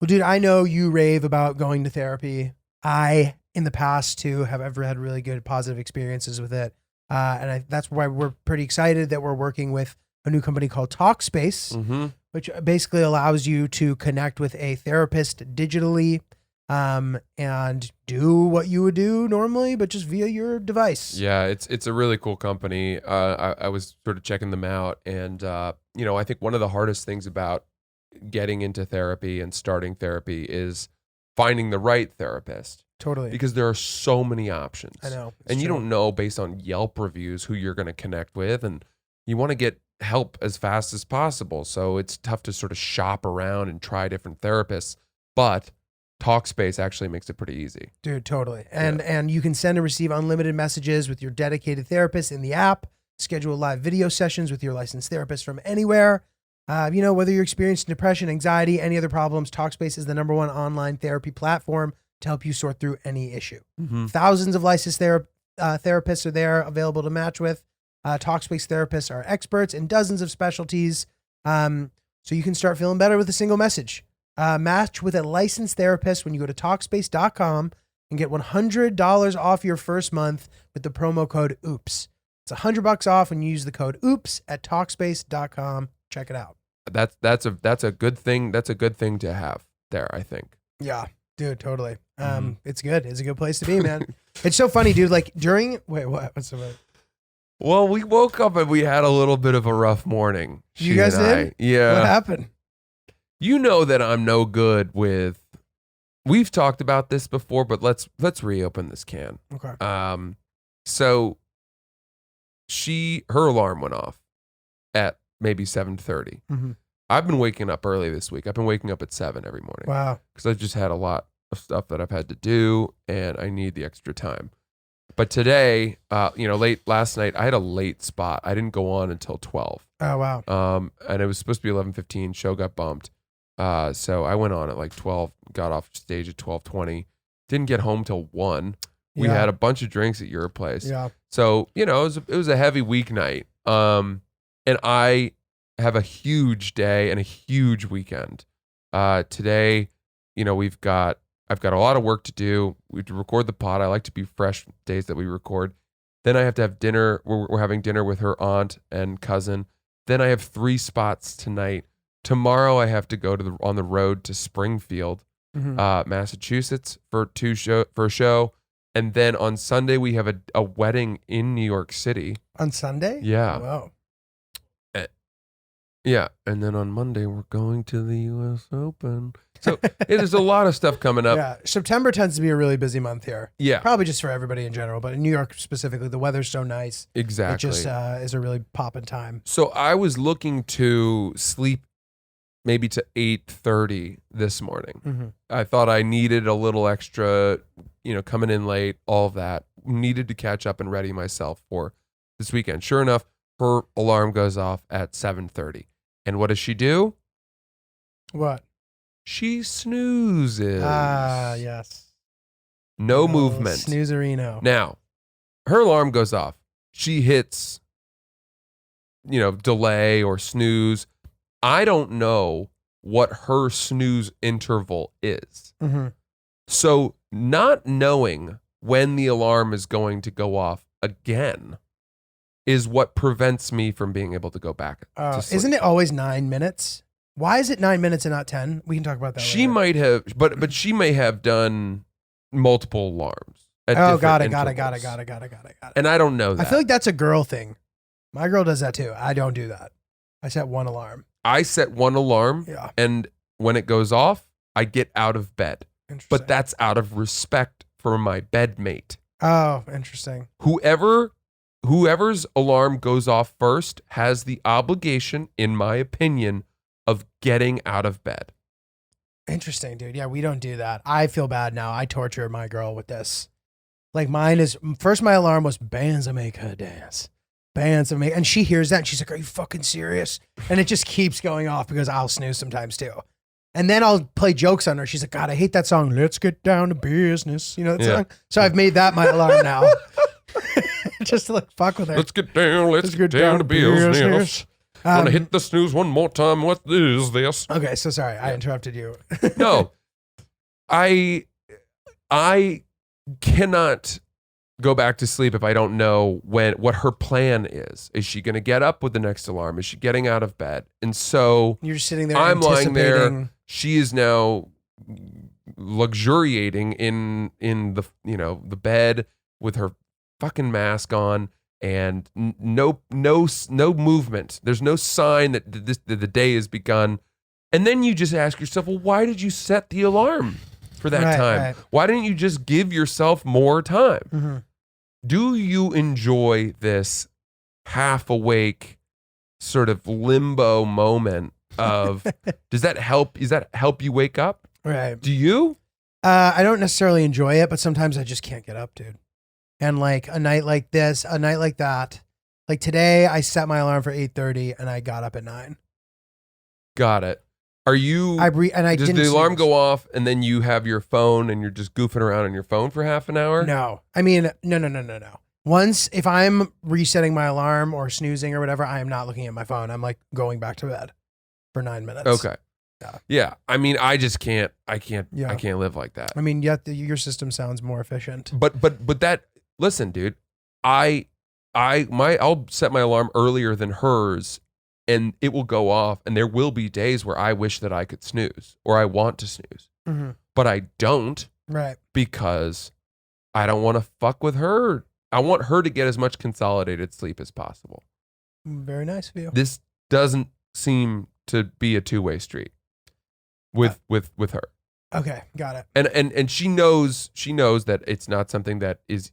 dude, I know you rave about going to therapy. I, in the past too, have ever had really good positive experiences with it. That's why we're pretty excited that we're working with a new company called Talkspace, Mm-hmm. which basically allows you to connect with a therapist digitally, and do what you would do normally, but just via your device. Yeah, it's a really cool company. I was sort of checking them out, and I think one of the hardest things about getting into therapy and starting therapy is finding the right therapist, Totally. because there are so many options. I know. And you don't know based on Yelp reviews who you're going to connect with, and you want to get help as fast as possible. So it's tough to sort of shop around and try different therapists, but Talkspace actually makes it pretty easy. Dude, totally. And you can send and receive unlimited messages with your dedicated therapist in the app, schedule live video sessions with your licensed therapist from anywhere. Whether you're experiencing depression, anxiety, any other problems, Talkspace is the #1 online therapy platform to help you sort through any issue. Mm-hmm. Thousands of licensed therapists are there available to match with. Talkspace therapists are experts in dozens of specialties. So you can start feeling better with a single message. Match with a licensed therapist when you go to Talkspace.com and get $100 off your first month with the promo code OOPS. It's $100 off when you use the code OOPS at Talkspace.com. Check it out. That's a good thing. That's a good thing to have there, I think. Yeah, dude, totally. It's good. It's a good place to be, man. It's so funny, dude. Like what's the matter? Well, we woke up and we had a little bit of a rough morning. You guys did? Yeah. What happened? You know that I'm no good with. We've talked about this before, but let's reopen this can. Okay. So her alarm went off at maybe 7:30. Mm-hmm. I've been waking up early this week. I've been waking up at 7 every morning. Wow. Because I've just had a lot of stuff that I've had to do, and I need the extra time. But today, late last night, I had a late spot. I didn't go on until 12. Oh, wow. And it was supposed to be 11:15. Show got bumped. So I went on at like 12, got off stage at 12:20. Didn't get home till 1. We Yeah. had a bunch of drinks at your place. Yeah. So, it was a heavy weeknight. And I have a huge day and a huge weekend. Today, I've got a lot of work to do. We have to record the pod. I like to be fresh days that we record. Then I have to have dinner. We're having dinner with her aunt and cousin. Then I have 3 spots tonight. Tomorrow I have to go on the road to Springfield, Massachusetts for a show. And then on Sunday we have a wedding in New York City. On Sunday? Yeah. Wow. Yeah. And then on Monday we're going to the US Open. So there's a lot of stuff coming up. Yeah. September tends to be a really busy month here. Yeah. Probably just for everybody in general, but in New York specifically, the weather's so nice. Exactly. It just is a really poppin' time. So I was looking to sleep maybe to 8:30 this morning. Mm-hmm. I thought I needed a little extra, coming in late, all of that. Needed to catch up and ready myself for this weekend. Sure enough, her alarm goes off at 7:30. And what does she do? What? She snoozes. Ah, yes. No Oh, movement. Snoozerino. Now, her alarm goes off. She hits, delay or snooze. I don't know what her snooze interval is. Mm-hmm. So not knowing when the alarm is going to go off again is what prevents me from being able to go back to sleep. Isn't it always 9 minutes? Why is it 9 minutes and not 10? We can talk about that She later. might have, but she may have done multiple alarms. At Oh, different got it. intervals. And I don't know that. I feel like that's a girl thing. My girl does that too. I don't do that. I set one alarm. I set one alarm, Yeah. and when it goes off, I get out of bed. Interesting. But that's out of respect for my bedmate. Oh, interesting. Whoever's alarm goes off first has the obligation, in my opinion, of getting out of bed. Interesting, dude. Yeah, we don't do that. I feel bad now. I torture my girl with this. Like mine is, first my alarm was bands that make her dance. Bands that make, and she hears that and she's like, are you fucking serious? And it just keeps going off because I'll snooze sometimes too. And then I'll play jokes on her. She's like, God, I hate that song. Let's get down to business. You know that song? So I've made that my alarm now. just to like fuck with her. Let's get down. Let's get down to business. Gonna hit the snooze one more time. What is this? Okay, so sorry, I interrupted you. No, I cannot go back to sleep if I don't know what her plan is. Is she going to get up with the next alarm? Is she getting out of bed? And so You're just sitting there. I'm lying anticipating. there. She is now luxuriating in the bed with her fucking mask on and no movement. There's no sign that the day has begun. And then you just ask yourself, well, why did you set the alarm for that time? Right. Why didn't you just give yourself more time? Mm-hmm. Do you enjoy this half awake sort of limbo moment of does that help you wake up? Right. Do you? I don't necessarily enjoy it, but sometimes I just can't get up, dude. And like a night like this, a night like that, like today, I set my alarm for 8:30 and I got up at 9. Got it. Are you? Does the alarm go off and then you have your phone and you're just goofing around on your phone for half an hour? No, I mean, no. Once, if I'm resetting my alarm or snoozing or whatever, I am not looking at my phone. I'm like going back to bed for 9 minutes. Okay. Yeah. Yeah. I mean, I just can't. I can't live like that. I mean, yet your system sounds more efficient. But that. Listen, dude. I'll set my alarm earlier than hers, and it will go off. And there will be days where I wish that I could snooze or I want to snooze, but I don't. Right. Because I don't want to fuck with her. I want her to get as much consolidated sleep as possible. Very nice of you. This doesn't seem to be a two-way street with her. Okay, got it. And she knows that it's not something that is,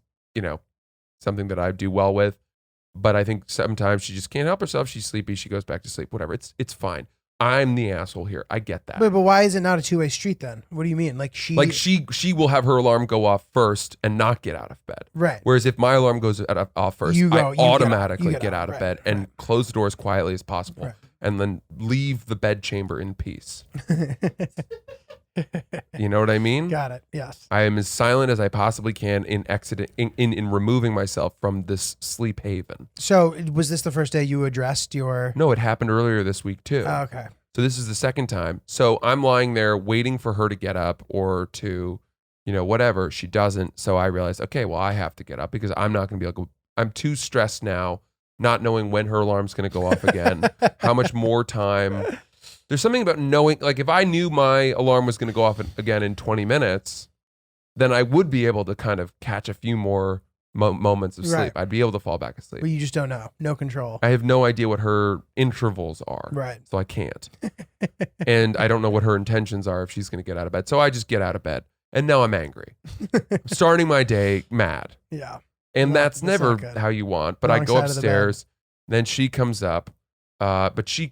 something that I do well with, but I think sometimes she just can't help herself. She's sleepy, she goes back to sleep, whatever. It's fine. I'm the asshole here. I get that. But why is it not a two-way street then? What do you mean? She will have her alarm go off first and not get out of bed. Right. Whereas if my alarm goes off first, I automatically get out of bed and close the door as quietly as possible and then leave the bed chamber in peace. You know what I mean? Got it. Yes. I am as silent as I possibly can in removing myself from this sleep haven. So was this the first day you addressed your... No, it happened earlier this week too. Oh, okay. So this is the second time. So I'm lying there waiting for her to get up or to, whatever. She doesn't. So I realized, okay, well, I have to get up because I'm not going to be able to, I'm too stressed now, not knowing when her alarm's going to go off again, how much more time. There's something about knowing, like if I knew my alarm was going to go off again in 20 minutes, then I would be able to kind of catch a few more moments of sleep. Right. I'd be able to fall back asleep. But you just don't know. No control. I have no idea what her intervals are. Right. So I can't. And I don't know what her intentions are if she's going to get out of bed. So I just get out of bed. And now I'm angry. Starting my day mad. Yeah. And Well, that's that's never not good. how you want. But I Wrong go side of the bed. upstairs. Then she comes up. But she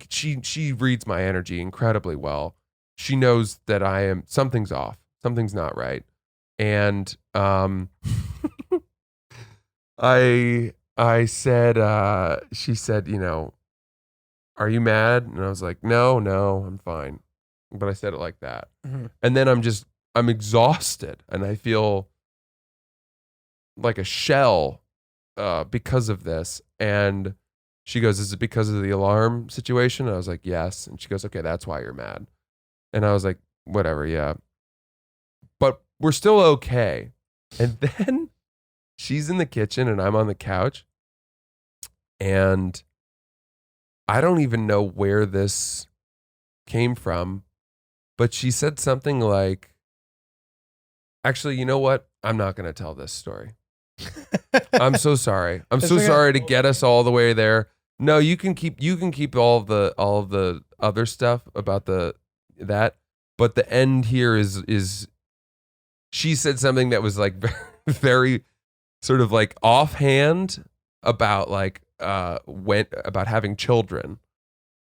reads my energy incredibly well. She knows that something's off. Something's not right. And I said, she said, are you mad? And I was like, no, I'm fine. But I said it like that. Mm-hmm. And then I'm exhausted and I feel like a shell because of this. And she goes, is it because of the alarm situation? And I was like, yes. And she goes, okay, that's why you're mad. And I was like, whatever, yeah. But we're still okay. And then she's in the kitchen and I'm on the couch. And I don't even know where this came from. But she said something like, actually, you know what? I'm not going to tell this story. I'm so sorry. I'm so sorry to get us all the way there. No, you can keep all of the other stuff about that, but the end here is she said something that was like very sort of like offhand about like about having children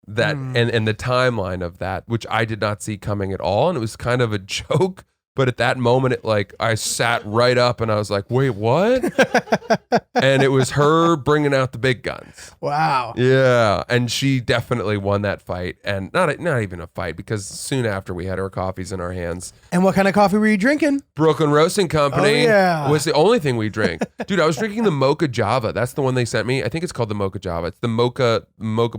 and the timeline of that, which I did not see coming at all, and it was kind of a joke, But at that moment, I sat right up and I was like, wait, what? And it was her bringing out the big guns. Wow. Yeah. And she definitely won that fight. And not even a fight, because soon after we had our coffees in our hands. And what kind of coffee were you drinking? Brooklyn Roasting Company was the only thing we drank. Dude, I was drinking the Mocha Java. That's the one they sent me. I think it's called the Mocha Java. It's the mocha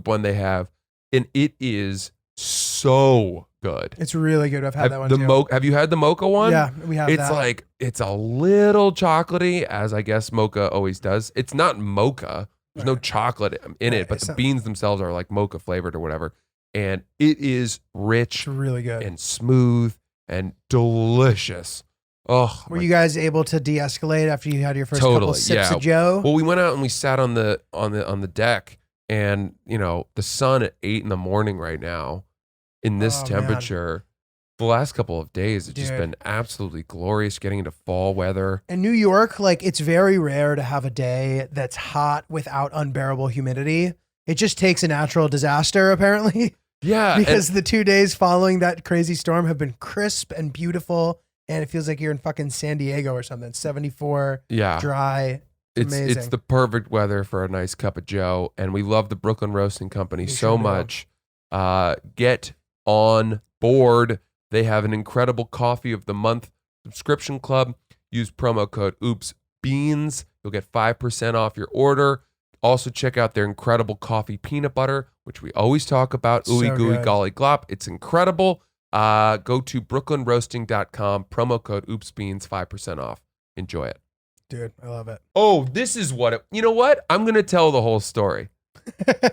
one they have. And it is so good. It's really good. I've had that one too. Have you had the mocha one? Yeah, we have that. It's a little chocolatey, as I guess mocha always does. It's not mocha. There's no chocolate in it, but the beans themselves are like mocha flavored or whatever. And it is rich, It's really good. and smooth and delicious. Oh, Were you guys able to de-escalate after you had your first couple sips of Joe? Well, we went out and we sat on the deck, and the sun at 8 a.m. right now in this temperature. The last couple of days, it's just been absolutely glorious, getting into fall weather. In New York, it's very rare to have a day that's hot without unbearable humidity. It just takes a natural disaster, apparently. Yeah. Because the 2 days following that crazy storm have been crisp and beautiful, and it feels like you're in fucking San Diego or something. 74, dry. Amazing. It's the perfect weather for a nice cup of Joe, and we love the Brooklyn Roasting Company so much. Get on board. They have an incredible coffee of the month subscription club. Use promo code OOPSBEANS. You'll get 5% off your order. Also check out their incredible coffee peanut butter, which we always talk about. Ooey gooey golly glop. It's incredible. Go to brooklynroasting.com. Promo code OOPSBEANS, 5% off. Enjoy it. Dude, I love it. Oh, this is you know what? I'm going to tell the whole story.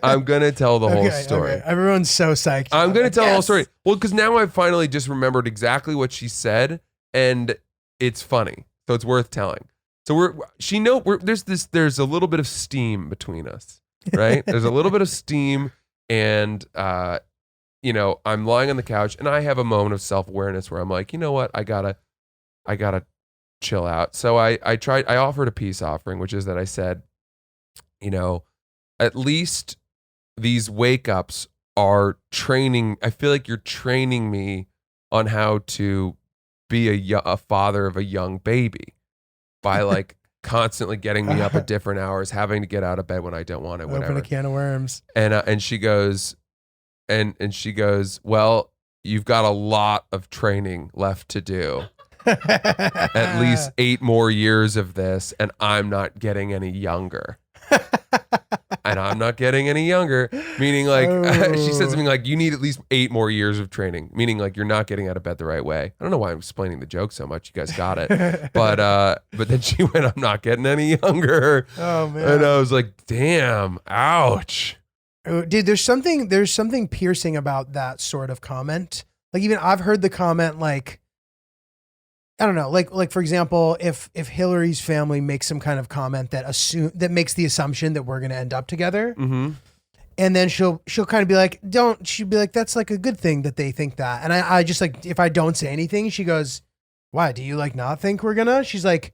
I'm going to tell the whole story. Okay. Everyone's so psyched. I'm going to tell the whole story. Well, because now I've finally just remembered exactly what she said, and it's funny. So it's worth telling. So there's a little bit of steam between us, right? There's a little bit of steam, and I'm lying on the couch, and I have a moment of self-awareness where I'm like, you know what? I gotta chill out. So I offered a peace offering, which is that I said, at least these wake ups are training. I feel like you're training me on how to be a father of a young baby by constantly getting me up at different hours, having to get out of bed when I don't want it, whatever. Open a can of worms. And she goes, well, you've got a lot of training left to do. At least 8 more years of this, and I'm not getting any younger. And I'm not getting any younger, meaning she said something like, you need at least 8 more years of training, meaning you're not getting out of bed the right way. I don't know why I'm explaining the joke so much. You guys got it. But then she went, I'm not getting any younger. Oh man. And I was like, damn, ouch. Dude, there's something piercing about that sort of comment. Even I've heard the comment I don't know, like for example, if Hillary's family makes some kind of comment that makes the assumption that we're going to end up together, mm-hmm. and then she'll kind of be like, she'll be like, that's a good thing that they think that, and I just if I don't say anything, she goes, why do you not think we're gonna? She's like,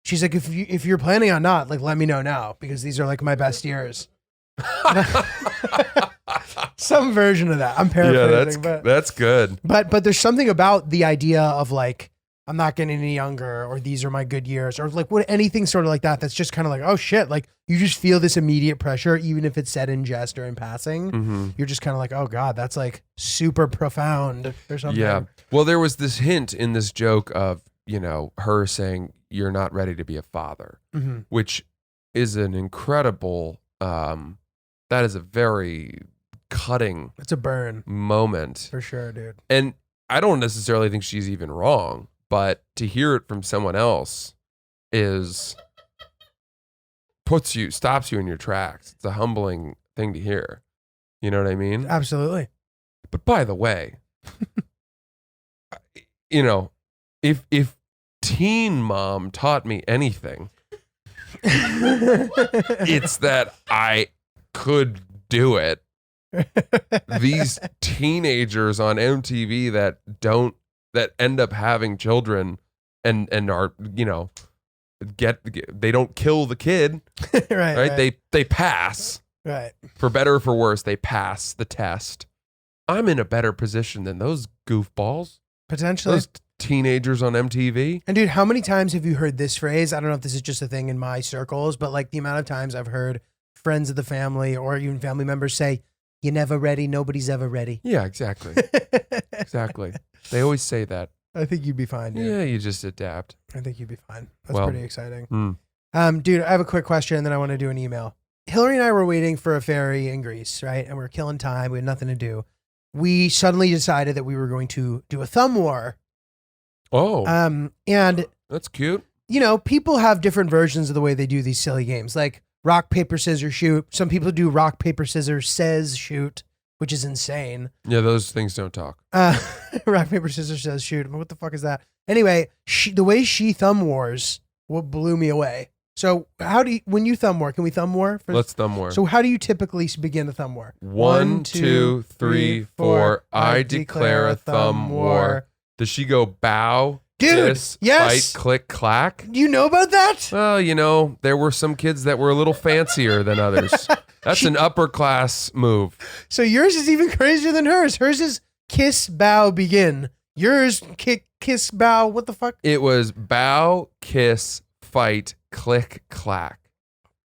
if you're planning on not, let me know now, because these are my best years. Some version of that. I'm paraphrasing, that's good. But there's something about the idea of I'm not getting any younger, or these are my good years, or anything sort of like that. That's just kind of oh shit. You just feel this immediate pressure, even if it's said in jest or in passing. Mm-hmm. You're just kind of oh God, that's super profound or something. Yeah. Well, there was this hint in this joke of, her saying, you're not ready to be a father, mm-hmm. which is an incredible, that is a very cutting. It's a burn moment. For sure, dude. And I don't necessarily think she's even wrong. But to hear it from someone else stops you in your tracks. It's a humbling thing to hear. You know what I mean? Absolutely. But by the way, if Teen Mom taught me anything, it's that I could do it. These teenagers on MTV that end up having children and are, they don't kill the kid. right? They pass. Right. For better or for worse, they pass the test. I'm in a better position than those goofballs. Potentially. teenagers on MTV. And dude, how many times have you heard this phrase? I don't know if this is just a thing in my circles, but like the amount of times I've heard friends of the family or even family members say, "You're never ready. Nobody's ever ready." Yeah, exactly. Exactly. They always say that. I think you'd be fine, dude. Yeah, you just adapt. I think you'd be fine. That's Well, pretty exciting. Mm. Dude, I have a quick question and then I want to do an email. Hillary and I were waiting for a ferry in Greece, right? And we were killing time. We had nothing to do. We suddenly decided that we were going to do a thumb war. Oh, And, that's cute. you know, people have different versions of the way they do these silly games, like rock, paper, scissors, shoot. Some people do rock, paper, scissors, says shoot, which is insane. Yeah, those things don't talk. Rock, paper, scissors, says shoot. What the fuck is that? Anyway, the way she thumb wars what blew me away. So how do you, when you thumb war, can we thumb war? Let's thumb war. So how do you typically begin a thumb war? 1, 2, 3, 4. I declare a thumb war. Does she go bow, Dude, kiss, yes. fight, click, clack? Do you know about that? Well, you know, there were some kids that were a little fancier than others. That's an upper class move. So yours is even crazier than hers. Hers is kiss, bow, begin. Yours, kiss, bow. What the fuck? It was bow, kiss, fight, click, clack.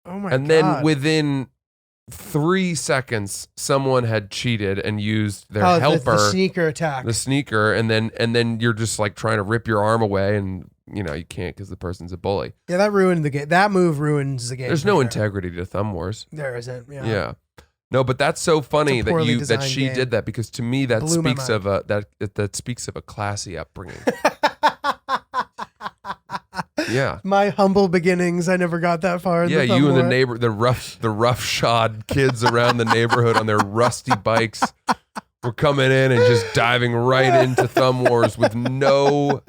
Oh my And god! then within 3 seconds, someone had cheated and used their helper, the sneaker attack. the sneaker, and then you're just like trying to rip your arm away, and you know you can't because the person's a bully. Yeah, that ruined the game. That move ruins the game. There's for no sure. integrity to thumb wars. There isn't. Yeah. Yeah. No, but that's so funny It's a poorly that designed she game. did that, because to me that Blew my speaks of a that speaks of a classy upbringing. Yeah. My humble beginnings. I never got that far. Yeah, thumb you and the war. neighbor, the roughshod kids around the neighborhood on their rusty bikes were coming in and just diving right into thumb wars with no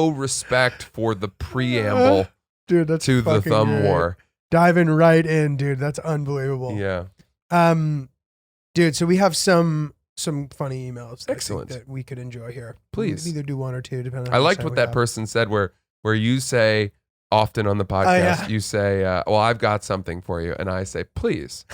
respect for the preamble Dude, that's to the fucking thumb great. war. Diving right in, dude. That's unbelievable. Yeah. Dude. So we have some funny emails. I think Excellent. that we could enjoy here. Please. We can either do one or two, depending. on I how much liked time what we that have. person said where you say often on the podcast, yeah. you say, well, I've got something for you. And I say, please.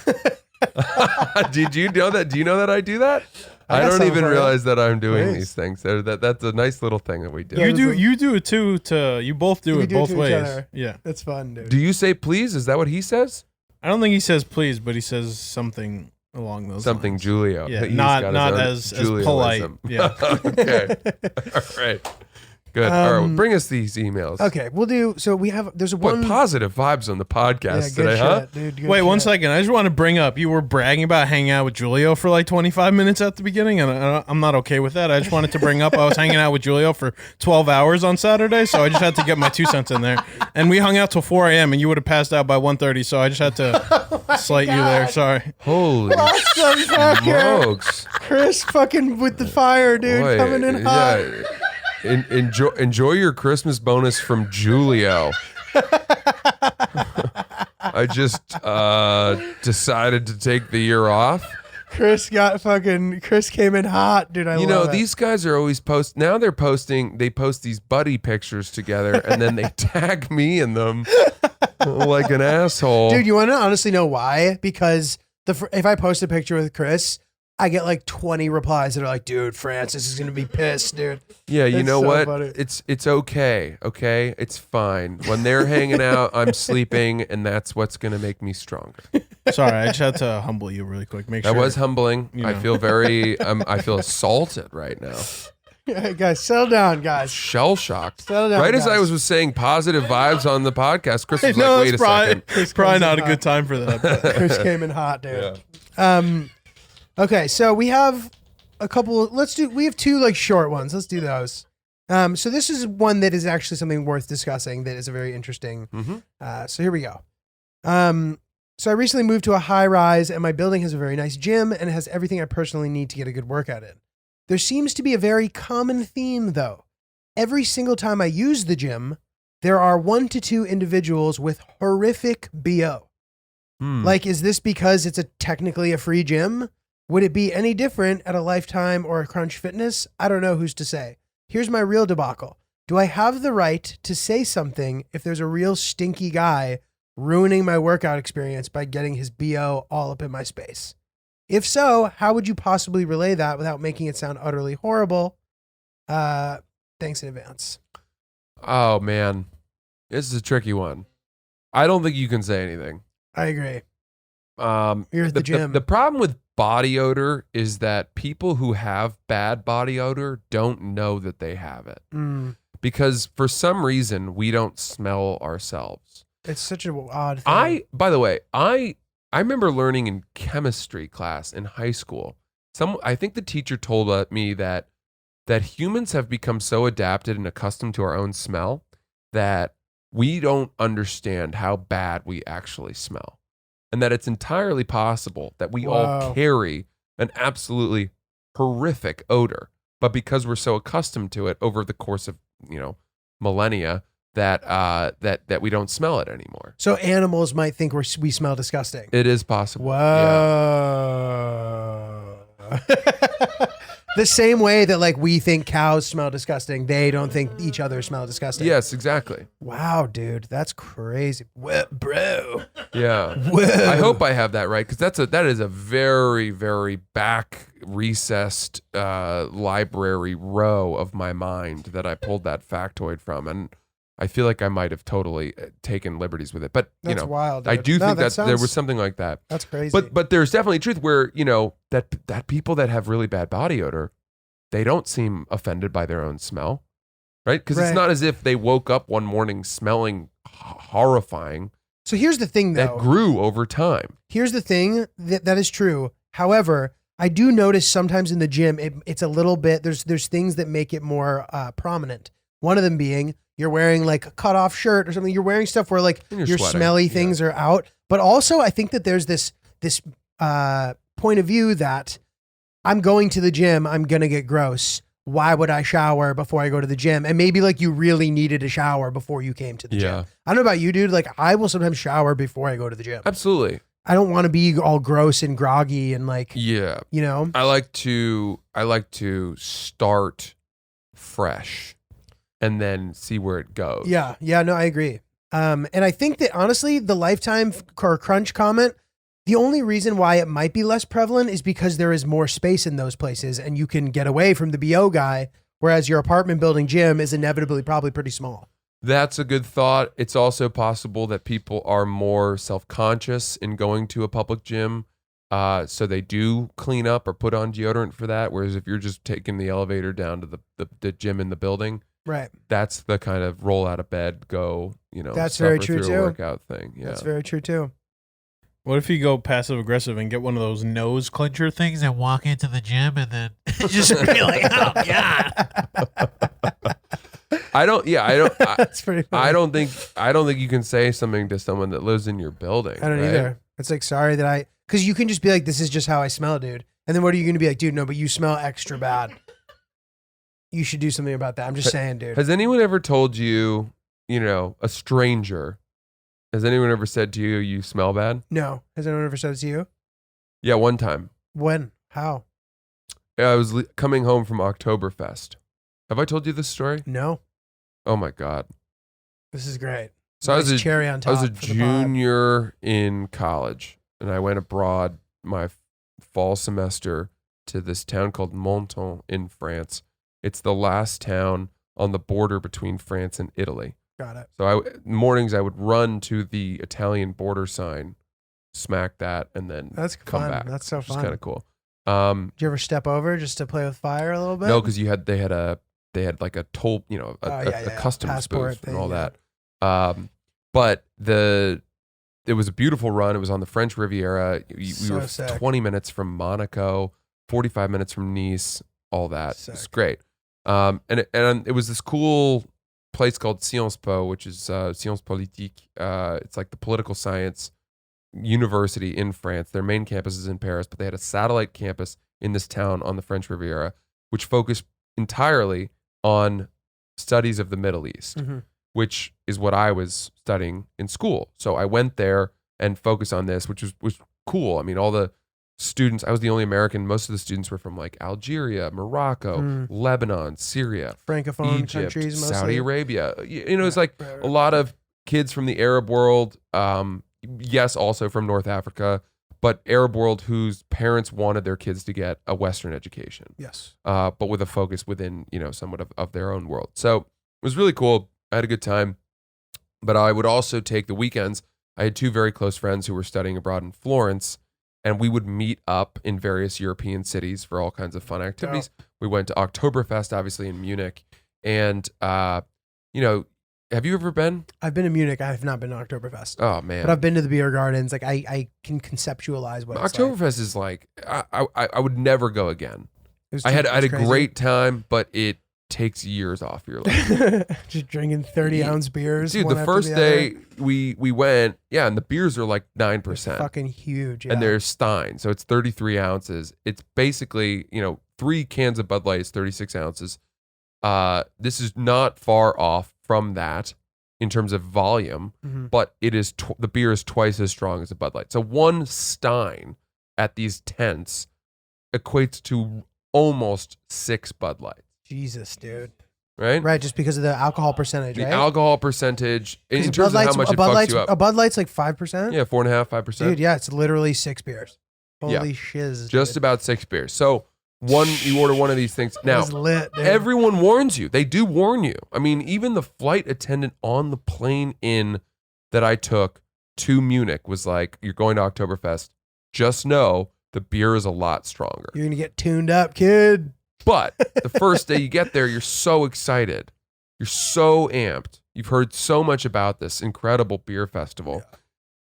Did you know that? Do you know that I do that? I I got don't something even for you. realize that I'm doing Please. these things. That's a nice little thing that we do. Yeah, You do it too. You both do We it do it both to each ways. other. Yeah. That's fun, dude. Do you say please? Is that what he says? I don't think he says please, but he says something along those Something lines. Julio. Yeah, He's not got his own as polite. Julioism. Yeah. Okay. All right. Good. All right. Bring us these emails. Okay, we'll do. So we have. There's What one. positive vibes on the Yeah, podcast good today, shit, huh? dude. Good Wait, one shit. second. I just want to bring up, you were bragging about hanging out with Julio for like 25 minutes at the beginning, and I'm not okay with that. I just wanted to bring up I was hanging out with Julio for 12 hours on Saturday, so I just had to get my 2 cents in there. And we hung out till 4 a.m., and you would have passed out by 1:30, so I just had to slight you there. Sorry. Holy Awesome fucker. smokes. Chris fucking with the fire, dude, Boy, coming in hot. yeah. Enjoy your Christmas bonus from Julio. I just decided to take the year off. Chris came in hot, dude. You know, love it. these guys are always they post these buddy pictures together and then they tag me in them like an asshole. Dude, you want to honestly know why? Because if I post a picture with Chris, I get like 20 replies that are like, dude, Francis is gonna be pissed, dude. Yeah, you It's know so what? funny. It's okay, okay? It's fine. When they're hanging out, I'm sleeping, and that's what's gonna make me stronger. Sorry, I just had to humble you really quick. Make That sure. was humbling. You I know. feel I feel assaulted right now. Hey, guys, settle down, guys. Shell shocked. Settle down, Right as I guys. was saying positive vibes on the podcast, Chris was no, like, wait it's a probably, second. probably comes not in a good time for that. but- Chris came in hot, dude. Okay, so we have a couple. We have two like short ones. Let's do those. So this is one that is actually something worth discussing. That is a very interesting. So here we go. So I recently moved to a high rise, and my building has a very nice gym and it has everything I personally need to get a good workout in. There seems to be a very common theme, though. Every single time I use the gym, there are 1 to 2 individuals with horrific BO. Like, is this because it's technically a free gym? Would it be any different at a Lifetime or a Crunch Fitness? I don't know who's to say. Here's my real debacle. Do I have the right to say something if there's a real stinky guy ruining my workout experience by getting his BO all up in my space? If so, how would you possibly relay that without making it sound utterly horrible? Thanks in advance. Oh man, this is a tricky one. I don't think you can say anything. I agree. You're at the gym. The problem with body odor is that people who have bad body odor don't know that they have it. Because for some reason we don't smell ourselves. It's such an odd thing. By the way, I remember learning in chemistry class in high school. I think the teacher told me that humans have become so adapted and accustomed to our own smell that we don't understand how bad we actually smell. And that it's entirely possible that we all carry an absolutely horrific odor, but because we're so accustomed to it over the course of, millennia, that we don't smell it anymore. So animals might think we smell disgusting. It is possible. Whoa. Yeah. The same way that like we think cows smell disgusting, they don't think each other smell disgusting. Yes, exactly. Wow, dude, that's crazy. What, bro? Yeah. Whoa. I hope I have that right, because that is a very, very back recessed library row of my mind that I pulled that factoid from, and I feel like I might have totally taken liberties with it. But That's wild, dude. I do think that there sounds- was something like that. That's crazy. But there's definitely truth where that people that have really bad body odor, they don't seem offended by their own smell, right? Because Right. it's not as if they woke up one morning smelling horrifying. So here's the thing, though. That grew over time. Here's the thing that is true. However, I do notice sometimes in the gym, it's a little bit, there's things that make it more prominent. One of them being you're wearing like a cut off shirt or something. You're wearing stuff where like And your sweating. smelly things are out. But also I think that there's this point of view that I'm going to the gym, I'm going to get gross. Why would I shower before I go to the gym? And maybe like you really needed a shower before you came to the gym. I don't know about you, dude. Like I will sometimes shower before I go to the gym. Absolutely. I don't want to be all gross and groggy and like, Yeah. I like to start fresh and then see where it goes. Yeah. Yeah. No, I agree. And I think that honestly, the lifetime or crunch comment, the only reason why it might be less prevalent is because there is more space in those places and you can get away from the BO guy, whereas your apartment building gym is inevitably probably pretty small. That's a good thought. It's also possible that people are more self-conscious in going to a public gym. So they do clean up or put on deodorant for that. Whereas if you're just taking the elevator down to the gym in the building, right? That's the kind of roll out of bed, go, that's very suffer true through a too. workout thing. Yeah. That's very true too. What if you go passive aggressive and get one of those nose clincher things and walk into the gym and then just be like, oh God. That's pretty funny. I don't think you can say something to someone that lives in your building. I don't right? either. It's like, sorry that because you can just be like, this is just how I smell, dude. And then what are you going to be like, dude, no, but you smell extra bad. You should do something about that. I'm just saying, dude. Has anyone ever told you, a stranger, has anyone ever said to you, you smell bad? No. Has anyone ever said it to you? Yeah, one time. When? How? I was coming home from Oktoberfest. Have I told you this story? No. Oh my God. This is great. So Nice cherry on top. I was a for the pod. junior in college, and I went abroad my fall semester to this town called Menton in France. It's the last town on the border between France and Italy. Got it. So mornings I would run to the Italian border sign, smack that, and then That's come fun. back. That's so Which is fun. kind of cool. Did you ever step over just to play with fire a little bit? No, because they had like a toll, a customs Passport booth thing, and all yeah. that. But it was a beautiful run. It was on the French Riviera. We So were sick. 20 minutes from Monaco, 45 minutes from Nice, all that. It was Sick. great. And it was this cool place called Sciences Po, which is Sciences Politique. It's like the political science university in France. Their main campus is in Paris, but they had a satellite campus in this town on the French Riviera, which focused entirely on studies of the Middle East, which is what I was studying in school. So I went there and focused on this, which was cool. I mean, all the students, I was the only American. Most of the students were from like Algeria, Morocco, Lebanon, Syria, Francophone Egypt, countries mostly. Saudi Arabia. It's like a lot of kids from the Arab world. Yes, also from North Africa, but Arab world whose parents wanted their kids to get a Western education. Yes. But with a focus within, somewhat of their own world. So it was really cool. I had a good time. But I would also take the weekends. I had 2 very close friends who were studying abroad in Florence, and we would meet up in various European cities for all kinds of fun activities. We went to Oktoberfest, obviously, in Munich. And, have you ever been? I've been to Munich. I have not been to Oktoberfest. Oh, man. But I've been to the beer gardens. Like I can conceptualize what it's like. Oktoberfest is like, I would never go again. It was I had a crazy. great time, but it takes years off your life. Just drinking 30-ounce beers. Dude, one the after first the day other. we went, and the beers are like 9%. Fucking huge. Yeah. And they're Stein, so it's 33 ounces. It's basically, 3 cans of Bud Light is 36 ounces. This is not far off from that in terms of volume, but it is the beer is twice as strong as a Bud Light. So one Stein at these tents equates to almost 6 Bud Lights. Jesus, dude. Right? Right, just because of the alcohol percentage, The right? alcohol percentage, in 'Cause terms of how much it fucks you up. A Bud Light's like 5%? Yeah, 4.5%, 5%. Dude, yeah, it's literally 6 beers. Holy Yeah. shiz. Just dude. about 6 beers. So you order one of these things. That Now, was lit, dude. everyone warns you. They do warn you. I mean, even the flight attendant on the plane in that I took to Munich was like, you're going to Oktoberfest. Just know the beer is a lot stronger. You're going to get tuned up, kid. But the first day you get there, you're so excited. You're so amped. You've heard so much about this incredible beer festival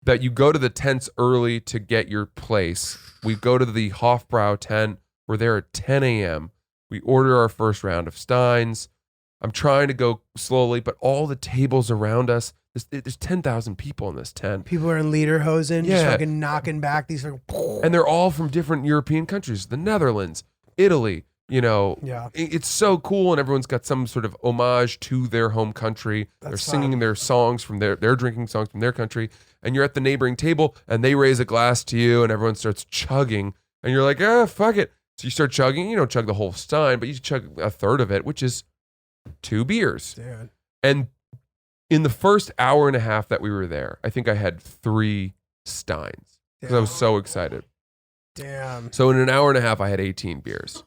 that you go to the tents early to get your place. We go to the Hofbrau tent. We're there at 10 a.m. We order our first round of Steins. I'm trying to go slowly, but all the tables around us, there's 10,000 people in this tent. People are in lederhosen, just Yeah. fucking knocking back these fucking... And they're all from different European countries. The Netherlands, Italy, Yeah. It's so cool, and everyone's got some sort of homage to their home country. They're That's singing fun. their songs from they're drinking songs from their country, and you're at the neighboring table, and they raise a glass to you, and everyone starts chugging, and you're like, fuck it. So you start chugging. You don't chug the whole Stein, but you chug a third of it, which is 2 beers. Dude. And in the first hour and a half that we were there, I think I had 3 Steins because I was so excited. Damn. So in an hour and a half, I had 18 beers,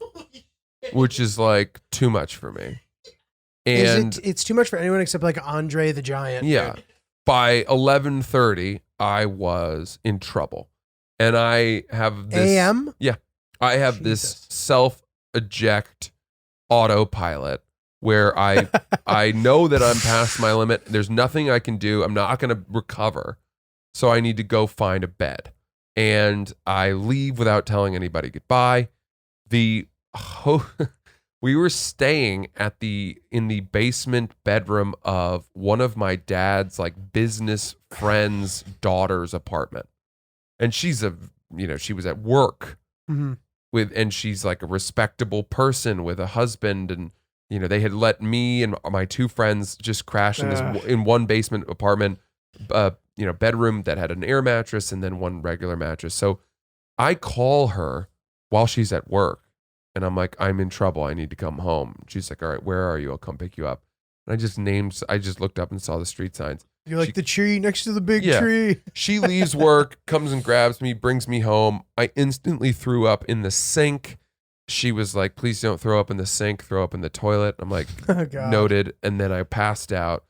which is like too much for me. And It's too much for anyone except like Andre the Giant. yeah, dude. by 11:30, I was in trouble. And I have this AM? I have this Jesus. self-eject autopilot where I know that I'm past my limit. There's nothing I can do. I'm not going to recover. So I need to go find a bed. And I leave without telling anybody goodbye. We were staying in the basement bedroom of one of my dad's like business friend's daughter's apartment. And she's she was at work Mhm. and she's like a respectable person with a husband, and they had let me and my 2 friends just crash in one basement apartment, bedroom that had an air mattress and then one regular mattress. So I call her while she's at work, and I'm like, I'm in trouble. I need to come home. She's like, all right, where are you? I'll come pick you up. And I just looked up and saw the street signs. You're like She- the tree next to the big Yeah. tree. She leaves work, comes and grabs me, brings me home. I instantly threw up in the sink. She was like, please don't throw up in the sink, throw up in the toilet. I'm like, Oh, God. noted. And then I passed out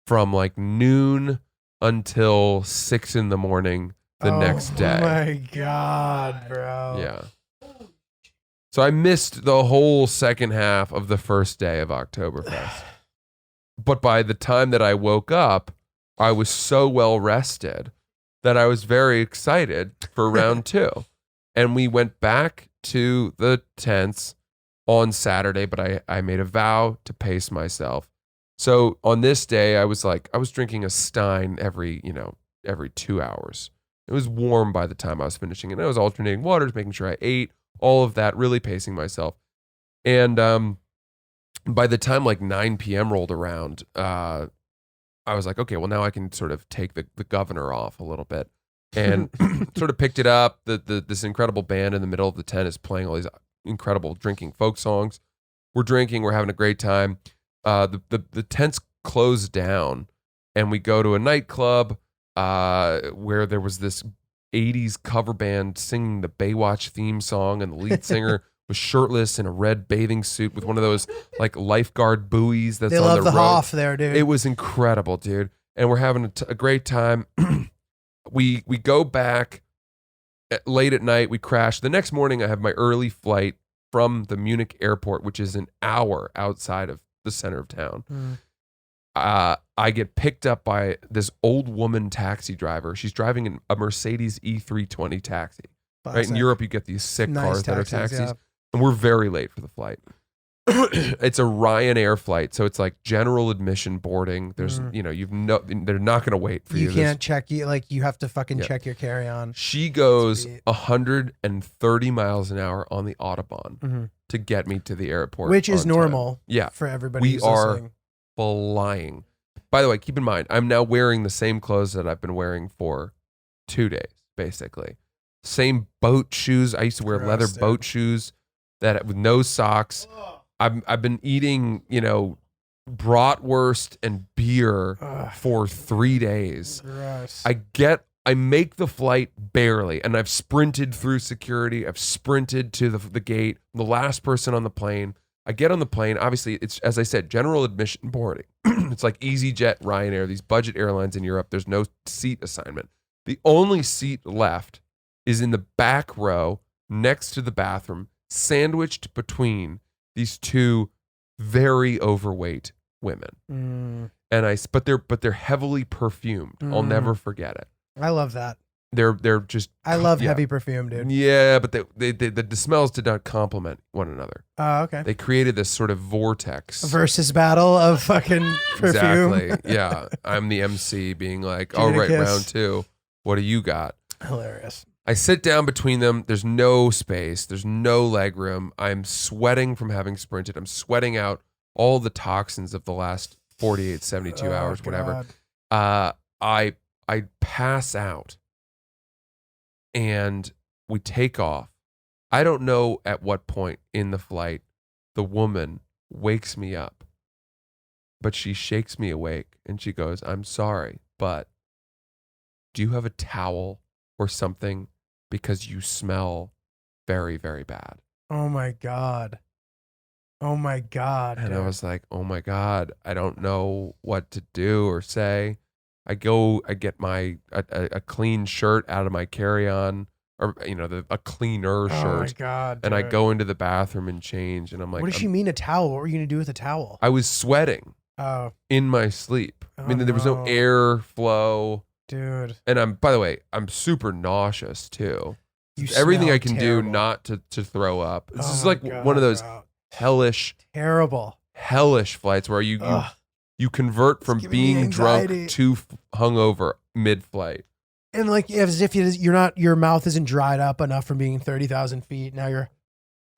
from like noon until 6 a.m. the next day. Oh my God, bro. Yeah. So I missed the whole second half of the first day of Oktoberfest. But by the time that I woke up, I was so well rested that I was very excited for round 2. And we went back to the tents on Saturday, but I made a vow to pace myself. So on this day, I was drinking a Stein every 2 hours. It was warm by the time I was finishing it. I was alternating waters, making sure I ate, all of that, really pacing myself. And by the time like 9 p.m. rolled around, I was like, okay, well now I can sort of take the governor off a little bit, and sort of picked it up. This incredible band in the middle of the tent is playing all these incredible drinking folk songs. We're drinking, we're having a great time. The tent's closed down, and we go to a nightclub where there was this 80s cover band singing the Baywatch theme song, and the lead singer was shirtless in a red bathing suit with one of those like lifeguard buoys that's They on love the road. Hoff there, dude. It was incredible, dude. And we're having a great time. We go back late at night. We crash. The next morning, I have my early flight from the Munich airport, which is an hour outside of the center of town. I get picked up by this old woman taxi driver. She's driving a Mercedes E320 taxi. Right, in Europe, you get these sick Nice cars that are taxis, taxis. yeah. And we're very late for the flight. It's a Ryanair flight, so it's like general admission boarding. There's, they're not going to wait for you. You can't check you you have to fucking check your carry-on. She goes Sweet. 130 miles an hour on the Autobahn to get me to the airport, Which is on time. normal. Yeah, for everybody. we who's are listening. flying. By the way, keep in mind, I'm now wearing the same clothes that I've been wearing for 2 days, basically. Same boat shoes. I used to wear Gross, leather dude. boat shoes with no socks. I've been eating, bratwurst and beer for 3 days. Gross. I make the flight barely, and I've sprinted through security. I've sprinted to the gate. I'm the last person on the plane. I get on the plane. Obviously, it's, as I said, general admission boarding. It's like EasyJet, Ryanair, these budget airlines in Europe. There's no seat assignment. The only seat left is in the back row next to the bathroom, sandwiched between these two very overweight women. And but they're heavily perfumed. I'll never forget it. I love that. They're just I love yeah. heavy perfume, dude. Yeah, but the smells did not complement one another. Oh, okay. They created this sort of vortex. Versus battle of fucking perfume. Exactly. Yeah. I'm the MC being like, Give all it a right, kiss. round 2. What do you got? Hilarious. I sit down between them. There's no space. There's no leg room. I'm sweating from having sprinted. I'm sweating out all the toxins of the last 48, 72 hours, whatever. I pass out and we take off. I don't know at what point in the flight the woman wakes me up, but she shakes me awake and she goes, I'm sorry, but do you have a towel or something? Because you smell very, very bad. Oh my God. Oh my God. And I dude. was like, oh my God, I don't know what to do or say. I get a clean shirt out of my carry-on, or a cleaner shirt. Oh my God. And I dude. go into the bathroom and change, and I'm like, What does she mean a towel? What were you gonna do with a towel? I was sweating Oh, in my sleep. I mean, Oh, there was no no. air flow, dude. and by the way, I'm super nauseous too. You Everything smell I can terrible. do not to throw up. This Oh is my like God, one of those bro. hellish flights where you Ugh. you convert from giving me being drunk anxiety. to hungover mid-flight. And like as if you're not, your mouth isn't dried up enough from being 30,000 feet. Now you're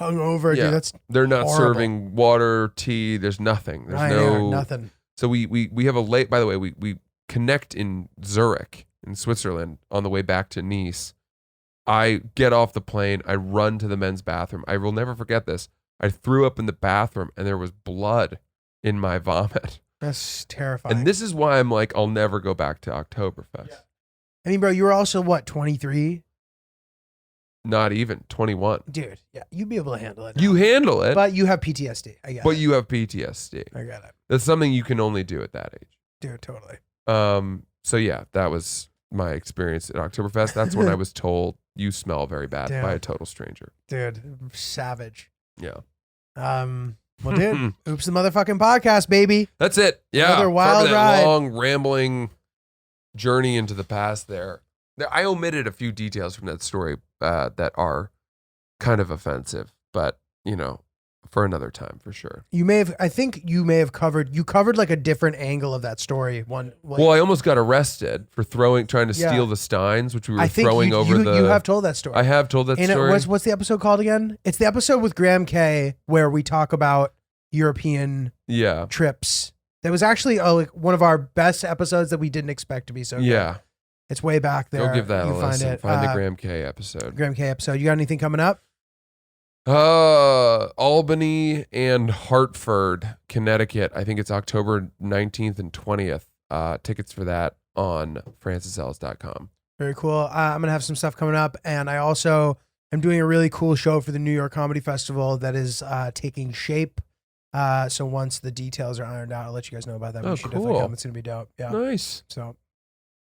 hungover, Yeah. dude. That's They're not horrible. serving water, tea. There's nothing. There's Ryanair, nothing. So we have a late. By the way, we connect in Zurich in Switzerland on the way back to Nice. I get off the plane. I run to the men's bathroom. I will never forget this. I threw up in the bathroom and there was blood in my vomit. That's terrifying. And this is why I'm like, I'll never go back to Oktoberfest. Yeah. I mean, bro, you were also what, 23? Not even 21. Dude, yeah, you'd be able to handle it. You handle it, But you have PTSD. I get but it. you have PTSD. I get it. That's something you can only do at that age. Dude, totally. So yeah, that was my experience at Oktoberfest. That's when I was told you smell very bad Damn. by a total stranger. Dude, savage. Yeah. Well, dude, oops the motherfucking podcast, baby. That's it. Yeah. Another Sorry wild for that ride. long rambling journey into the past there. I omitted a few details from that story that are kind of offensive, but for another time for sure. I think you may have covered like a different angle of that story. Well, I almost got arrested for trying to Yeah. steal the steins, which we were I think throwing over the. you have told that story. I have told that And story. what's the episode called again? It's the episode with Graham K where we talk about European Yeah. trips. That was actually like one of our best episodes that we didn't expect to be so good. Yeah. It's way back there. Go give that You a can listen. Find it. Find the Graham K episode. Graham K episode. You got anything coming up? Albany and Hartford, Connecticut. I think it's October 19th and 20th. Tickets for that on francisells.com. Very cool. I'm gonna have some stuff coming up, and I also am doing a really cool show for the New York Comedy Festival that is taking shape. So once the details are ironed out, I'll let you guys know about that. But Oh, you should definitely cool. come. It's gonna be dope. Yeah. Nice. So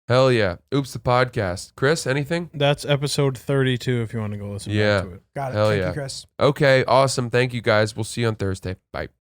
Hell yeah. Oops, the podcast. Chris, anything? That's episode 32 if you want to go listen Yeah. back to it. got it. Hell Thank yeah. you, Chris. Okay, awesome. Thank you guys. We'll see you on Thursday. Bye.